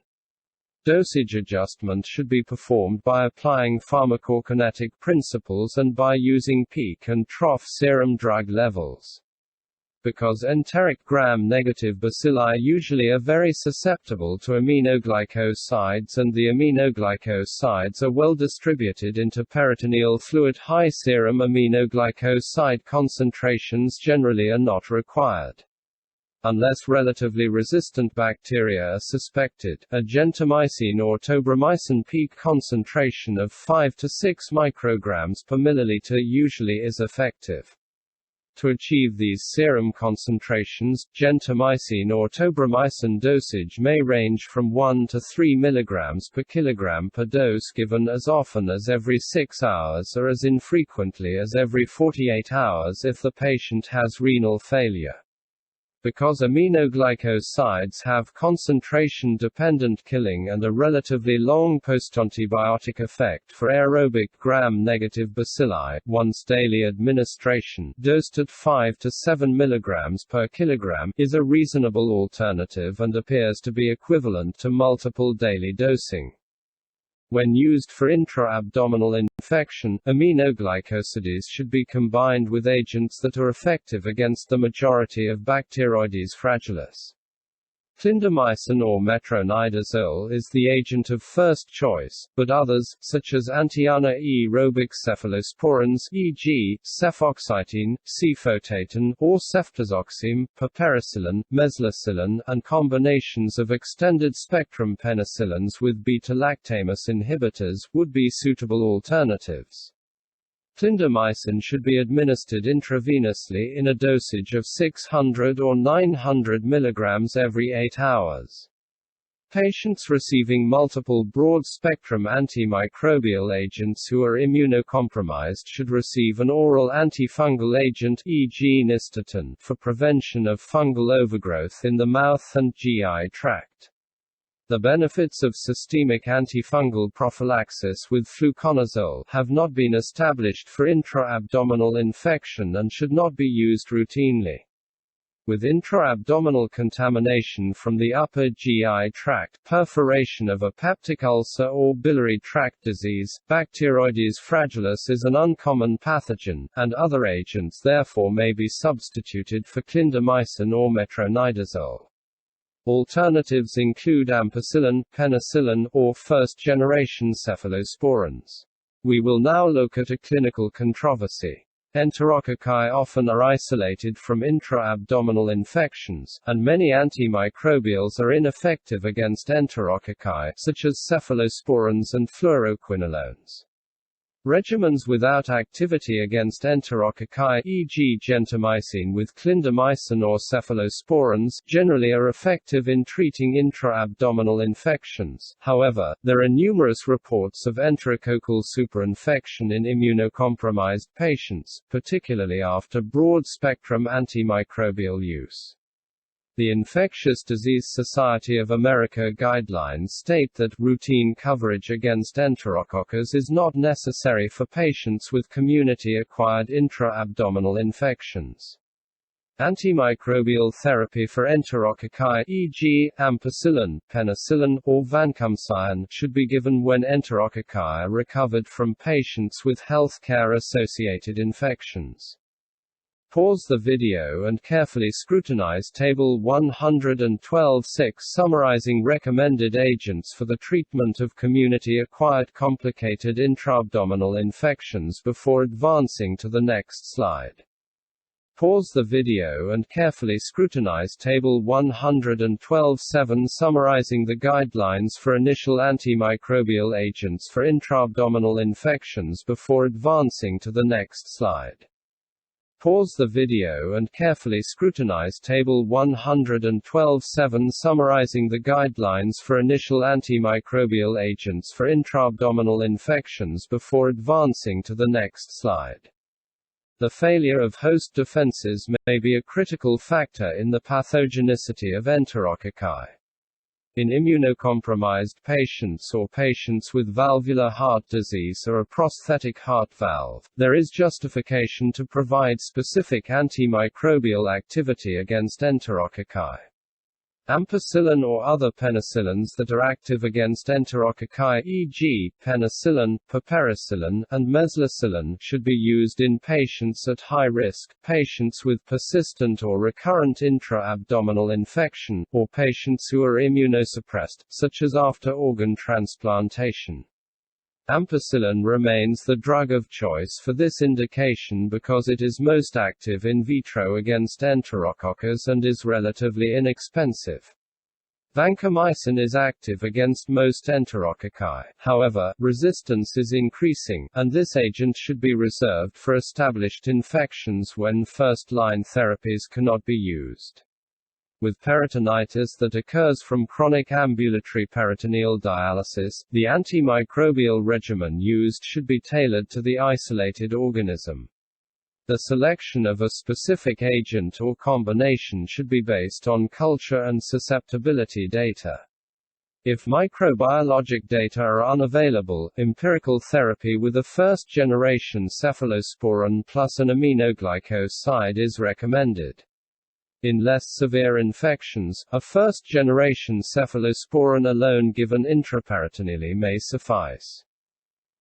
Dosage adjustment should be performed by applying pharmacokinetic principles and by using peak and trough serum drug levels. Because enteric gram-negative bacilli usually are very susceptible to aminoglycosides and the aminoglycosides are well distributed into peritoneal fluid, high serum aminoglycoside concentrations generally are not required. Unless relatively resistant bacteria are suspected, a gentamicin or tobramycin peak concentration of 5 to 6 micrograms per milliliter usually is effective. To achieve these serum concentrations, gentamicin or tobramycin dosage may range from 1 to 3 mg per kilogram per dose given as often as every 6 hours or as infrequently as every 48 hours if the patient has renal failure. Because aminoglycosides have concentration-dependent killing and a relatively long post-antibiotic effect for aerobic gram-negative bacilli, once daily administration, dosed at 5 to 7 mg per kilogram, is a reasonable alternative and appears to be equivalent to multiple daily dosing. When used for intra-abdominal infection, aminoglycosides should be combined with agents that are effective against the majority of Bacteroides fragilis. Clindamycin or metronidazole is the agent of first choice, but others, such as anti-anaerobic cephalosporins e.g., cefoxitin, cefotatin, or ceftazoxime, piperacillin, meslacillin, and combinations of extended-spectrum penicillins with beta-lactamase inhibitors, would be suitable alternatives. Clindamycin should be administered intravenously in a dosage of 600 or 900 mg every 8 hours. Patients receiving multiple broad-spectrum antimicrobial agents who are immunocompromised should receive an oral antifungal agent, e.g. nystatin, for prevention of fungal overgrowth in the mouth and GI tract. The benefits of systemic antifungal prophylaxis with fluconazole have not been established for intra-abdominal infection and should not be used routinely. With intra-abdominal contamination from the upper GI tract, perforation of a peptic ulcer or biliary tract disease, Bacteroides fragilis is an uncommon pathogen, and other agents therefore may be substituted for clindamycin or metronidazole. Alternatives include ampicillin, penicillin, or first-generation cephalosporins. We will now look at a clinical controversy. Enterococci often are isolated from intra-abdominal infections, and many antimicrobials are ineffective against enterococci, such as cephalosporins and fluoroquinolones. Regimens without activity against enterococci, e.g. gentamicin with clindamycin or cephalosporins, generally are effective in treating intra-abdominal infections. However, there are numerous reports of enterococcal superinfection in immunocompromised patients, particularly after broad-spectrum antimicrobial use. The Infectious Disease Society of America guidelines state that routine coverage against enterococcus is not necessary for patients with community-acquired intra-abdominal infections. Antimicrobial therapy for enterococci, e.g., ampicillin, penicillin, or vancomycin, should be given when enterococci are recovered from patients with healthcare-associated infections. Pause the video and carefully scrutinize Table 112(6) summarizing recommended agents for the treatment of community-acquired complicated intraabdominal infections before advancing to the next slide. Pause the video and carefully scrutinize Table 112(7) summarizing the guidelines for initial antimicrobial agents for intraabdominal infections before advancing to the next slide. Pause the video and carefully scrutinize Table 112(7) summarizing the guidelines for initial antimicrobial agents for intraabdominal infections before advancing to the next slide. The failure of host defenses may be a critical factor in the pathogenicity of enterococci. In immunocompromised patients or patients with valvular heart disease or a prosthetic heart valve, there is justification to provide specific antimicrobial activity against enterococci. Ampicillin or other penicillins that are active against enterococci, e.g., penicillin, piperacillin, and meslicillin, should be used in patients at high risk, patients with persistent or recurrent intra-abdominal infection, or patients who are immunosuppressed, such as after organ transplantation. Ampicillin remains the drug of choice for this indication because it is most active in vitro against enterococcus and is relatively inexpensive. Vancomycin is active against most enterococci. However, resistance is increasing, and this agent should be reserved for established infections when first-line therapies cannot be used. With peritonitis that occurs from chronic ambulatory peritoneal dialysis, the antimicrobial regimen used should be tailored to the isolated organism. The selection of a specific agent or combination should be based on culture and susceptibility data. If microbiologic data are unavailable, empirical therapy with a first-generation cephalosporin plus an aminoglycoside is recommended. In less severe infections, a first-generation cephalosporin alone given intraperitoneally may suffice.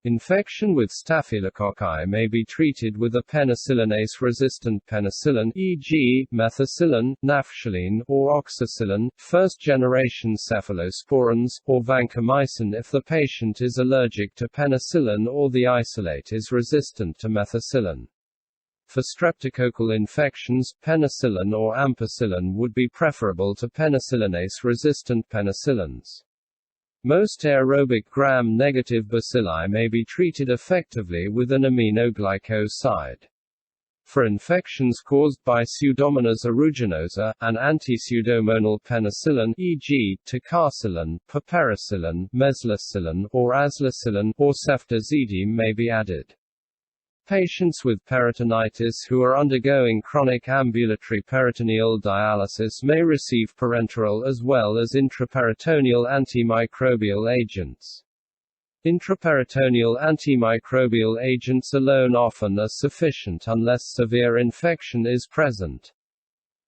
Infection with staphylococci may be treated with a penicillinase-resistant penicillin, e.g., methicillin, nafcillin, or oxacillin, first-generation cephalosporins, or vancomycin if the patient is allergic to penicillin or the isolate is resistant to methicillin. For streptococcal infections, penicillin or ampicillin would be preferable to penicillinase-resistant penicillins. Most aerobic gram-negative bacilli may be treated effectively with an aminoglycoside. For infections caused by Pseudomonas aeruginosa, an anti-pseudomonal penicillin, e.g., ticarcillin, piperacillin, meslacillin, or aslacillin, or ceftazidime may be added. Patients with peritonitis who are undergoing chronic ambulatory peritoneal dialysis may receive parenteral as well as intraperitoneal antimicrobial agents. Intraperitoneal antimicrobial agents alone often are sufficient unless severe infection is present.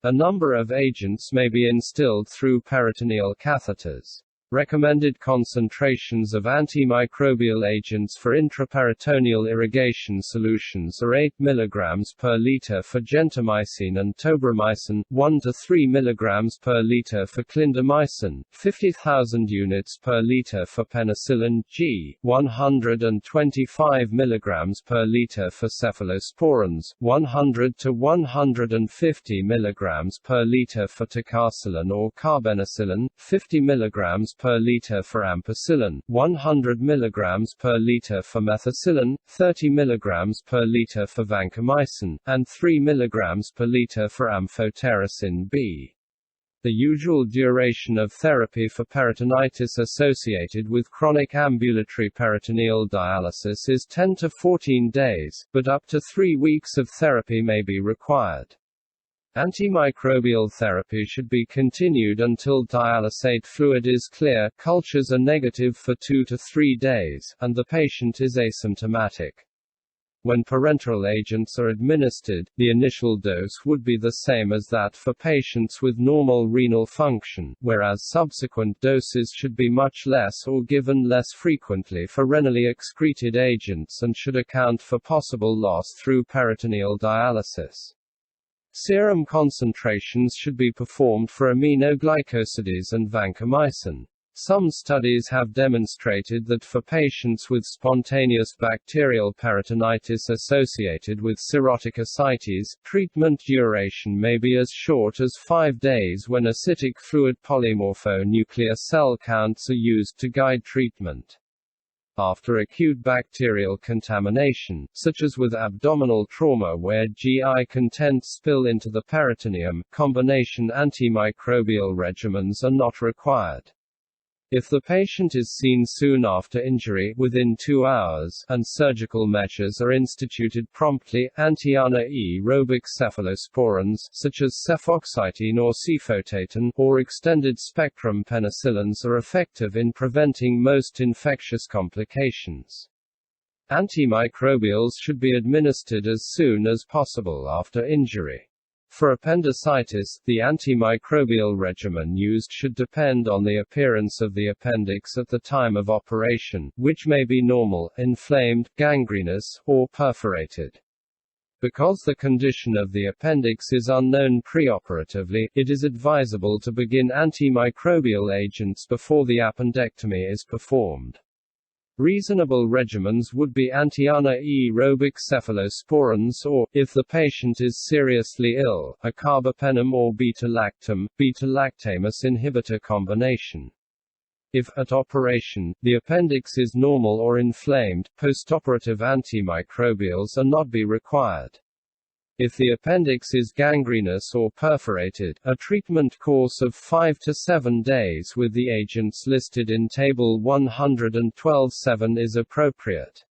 A number of agents may be instilled through peritoneal catheters. Recommended concentrations of antimicrobial agents for intraperitoneal irrigation solutions are 8 mg per liter for gentamicin and tobramycin, 1 to 3 mg per liter for clindamycin, 50,000 units per liter for penicillin G, 125 mg per liter for cephalosporins, 100 to 150 mg per liter for ticarcillin or carbenicillin, 50 mg per liter for ampicillin, 100 mg per liter for methicillin, 30 mg per liter for vancomycin, and 3 mg per liter for amphotericin B. The usual duration of therapy for peritonitis associated with chronic ambulatory peritoneal dialysis is 10 to 14 days, but up to 3 weeks of therapy may be required. Antimicrobial therapy should be continued until dialysate fluid is clear, cultures are negative for 2 to 3 days, and the patient is asymptomatic. When parenteral agents are administered, the initial dose would be the same as that for patients with normal renal function, whereas subsequent doses should be much less or given less frequently for renally excreted agents and should account for possible loss through peritoneal dialysis. Serum concentrations should be performed for aminoglycosides and vancomycin. Some studies have demonstrated that for patients with spontaneous bacterial peritonitis associated with cirrhotic ascites, treatment duration may be as short as 5 days when acidic fluid polymorphonuclear cell counts are used to guide treatment. After acute bacterial contamination, such as with abdominal trauma where GI contents spill into the peritoneum, combination antimicrobial regimens are not required. If the patient is seen soon after injury, within 2 hours, and surgical measures are instituted promptly, anti-anaerobic cephalosporins, such as cefoxitin or cefotatin, or extended-spectrum penicillins are effective in preventing most infectious complications. Antimicrobials should be administered as soon as possible after injury. For appendicitis, the antimicrobial regimen used should depend on the appearance of the appendix at the time of operation, which may be normal, inflamed, gangrenous, or perforated. Because the condition of the appendix is unknown preoperatively, it is advisable to begin antimicrobial agents before the appendectomy is performed. Reasonable regimens would be anti-anaerobic cephalosporins or, if the patient is seriously ill, a carbapenem or beta-lactam, beta-lactamase inhibitor combination. If, at operation, the appendix is normal or inflamed, postoperative antimicrobials are not be required. If the appendix is gangrenous or perforated, a treatment course of 5 to 7 days with the agents listed in Table 112(7) is appropriate.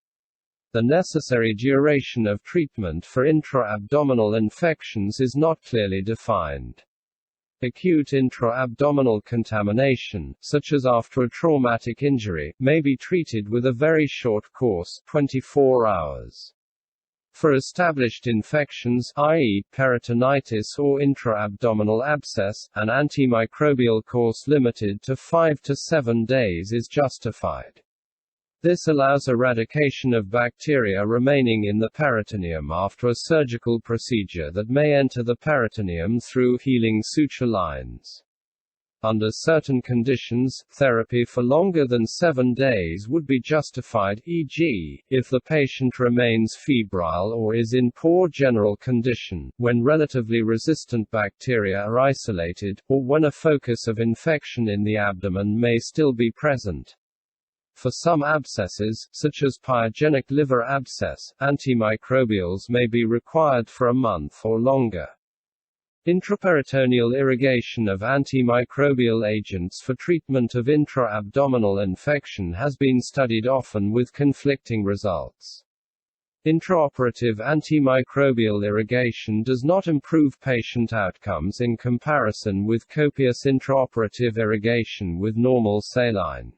The necessary duration of treatment for intra-abdominal infections is not clearly defined. Acute intra-abdominal contamination, such as after a traumatic injury, may be treated with a very short course, 24 hours. For established infections, i.e., peritonitis or intra-abdominal abscess, an antimicrobial course limited to 5 to 7 days is justified. This allows eradication of bacteria remaining in the peritoneum after a surgical procedure that may enter the peritoneum through healing suture lines. Under certain conditions, therapy for longer than 7 days would be justified, e.g., if the patient remains febrile or is in poor general condition, when relatively resistant bacteria are isolated, or when a focus of infection in the abdomen may still be present. For some abscesses, such as pyogenic liver abscess, antimicrobials may be required for a month or longer. Intraperitoneal irrigation of antimicrobial agents for treatment of intra-abdominal infection has been studied often with conflicting results. Intraoperative antimicrobial irrigation does not improve patient outcomes in comparison with copious intraoperative irrigation with normal saline.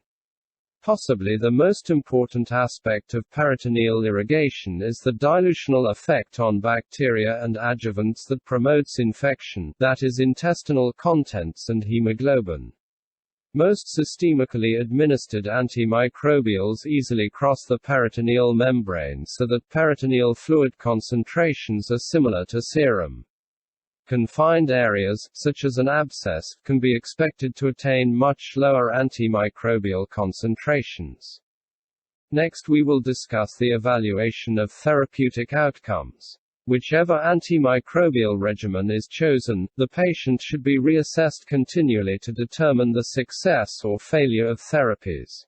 Possibly the most important aspect of peritoneal irrigation is the dilutional effect on bacteria and adjuvants that promotes infection, that is intestinal contents and hemoglobin. Most systemically administered antimicrobials easily cross the peritoneal membrane so that peritoneal fluid concentrations are similar to serum. Confined areas, such as an abscess, can be expected to attain much lower antimicrobial concentrations. Next we will discuss the evaluation of therapeutic outcomes. Whichever antimicrobial regimen is chosen, the patient should be reassessed continually to determine the success or failure of therapies.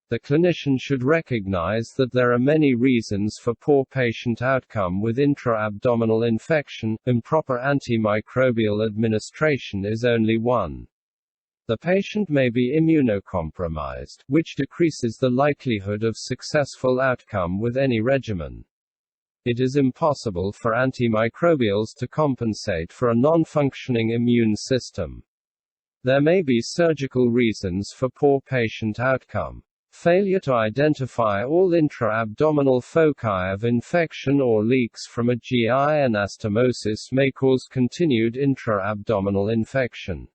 The clinician should recognize that there are many reasons for poor patient outcome with intra-abdominal infection. Improper antimicrobial administration is only one. The patient may be immunocompromised, which decreases the likelihood of successful outcome with any regimen. It is impossible for antimicrobials to compensate for a non-functioning immune system. There may be surgical reasons for poor patient outcome. Failure to identify all intra-abdominal foci of infection or leaks from a GI anastomosis may cause continued intra-abdominal infection.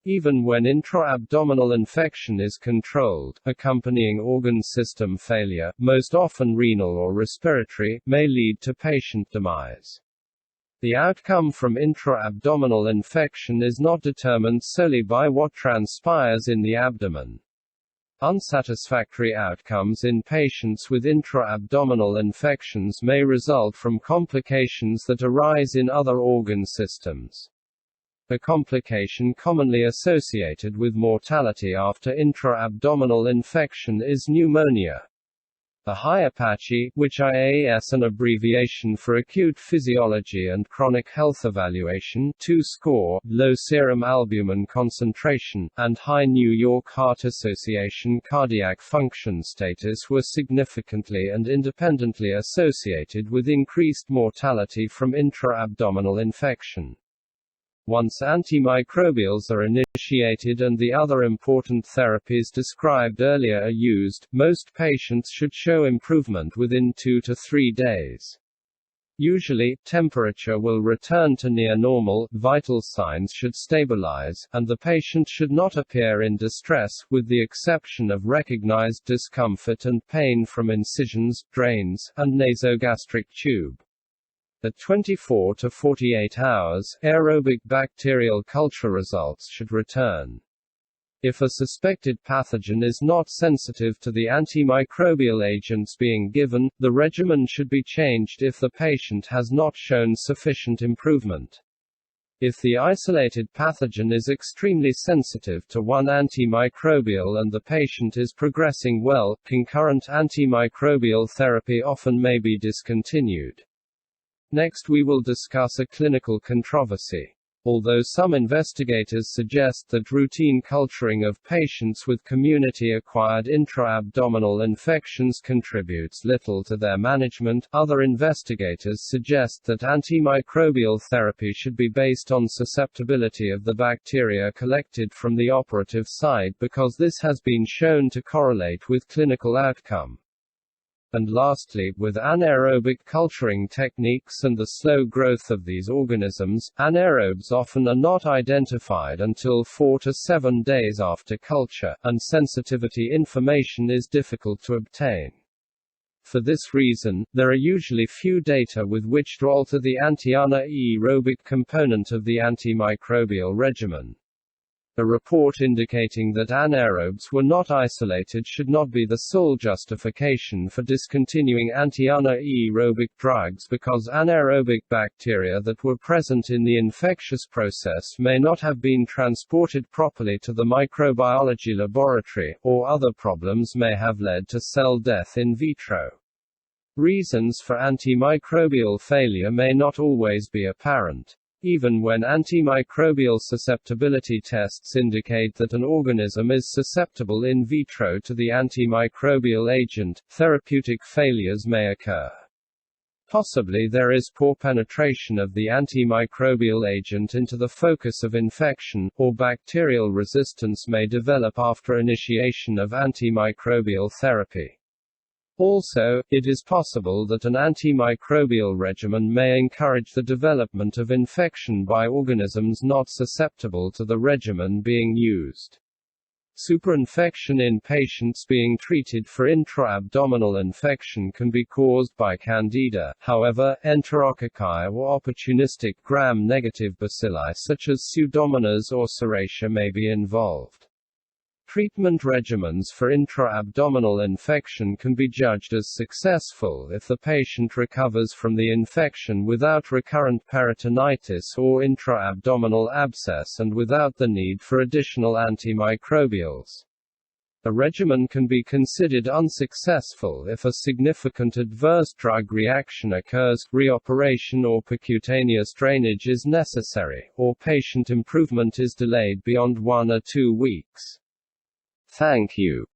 Even when intra-abdominal infection is controlled, accompanying organ system failure, most often renal or respiratory, may lead to patient demise. The outcome from intra-abdominal infection is not determined solely by what transpires in the abdomen. Unsatisfactory outcomes in patients with intra-abdominal infections may result from complications that arise in other organ systems. A complication commonly associated with mortality after intra-abdominal infection is pneumonia. The HI-Apache, which is an abbreviation for Acute Physiology and Chronic Health Evaluation, 2-score, low serum albumin concentration, and high New York Heart Association cardiac function status were significantly and independently associated with increased mortality from intra-abdominal infection. Once antimicrobials are initiated and the other important therapies described earlier are used, most patients should show improvement within 2 to 3 days. Usually, temperature will return to near normal, vital signs should stabilize, and the patient should not appear in distress, with the exception of recognized discomfort and pain from incisions, drains, and nasogastric tube. At 24 to 48 hours, aerobic bacterial culture results should return. If a suspected pathogen is not sensitive to the antimicrobial agents being given, the regimen should be changed if the patient has not shown sufficient improvement. If the isolated pathogen is extremely sensitive to one antimicrobial and the patient is progressing well, concurrent antimicrobial therapy often may be discontinued. Next we will discuss a clinical controversy. Although some investigators suggest that routine culturing of patients with community-acquired intra-abdominal infections contributes little to their management, other investigators suggest that antimicrobial therapy should be based on susceptibility of the bacteria collected from the operative site because this has been shown to correlate with clinical outcome. And lastly, with anaerobic culturing techniques and the slow growth of these organisms, anaerobes often are not identified until 4 to 7 days after culture, and sensitivity information is difficult to obtain. For this reason, there are usually few data with which to alter the anti-anaerobic component of the antimicrobial regimen. A report indicating that anaerobes were not isolated should not be the sole justification for discontinuing anti-anaerobic drugs, because anaerobic bacteria that were present in the infectious process may not have been transported properly to the microbiology laboratory, or other problems may have led to cell death in vitro. Reasons for antimicrobial failure may not always be apparent. Even when antimicrobial susceptibility tests indicate that an organism is susceptible in vitro to the antimicrobial agent, therapeutic failures may occur. Possibly there is poor penetration of the antimicrobial agent into the focus of infection, or bacterial resistance may develop after initiation of antimicrobial therapy. Also, it is possible that an antimicrobial regimen may encourage the development of infection by organisms not susceptible to the regimen being used. Superinfection in patients being treated for intraabdominal infection can be caused by Candida. However, Enterococci or opportunistic gram-negative bacilli such as Pseudomonas or Serratia may be involved. Treatment regimens for intraabdominal infection can be judged as successful if the patient recovers from the infection without recurrent peritonitis or intraabdominal abscess and without the need for additional antimicrobials. A regimen can be considered unsuccessful if a significant adverse drug reaction occurs, reoperation or percutaneous drainage is necessary, or patient improvement is delayed beyond 1 or 2 weeks. Thank you.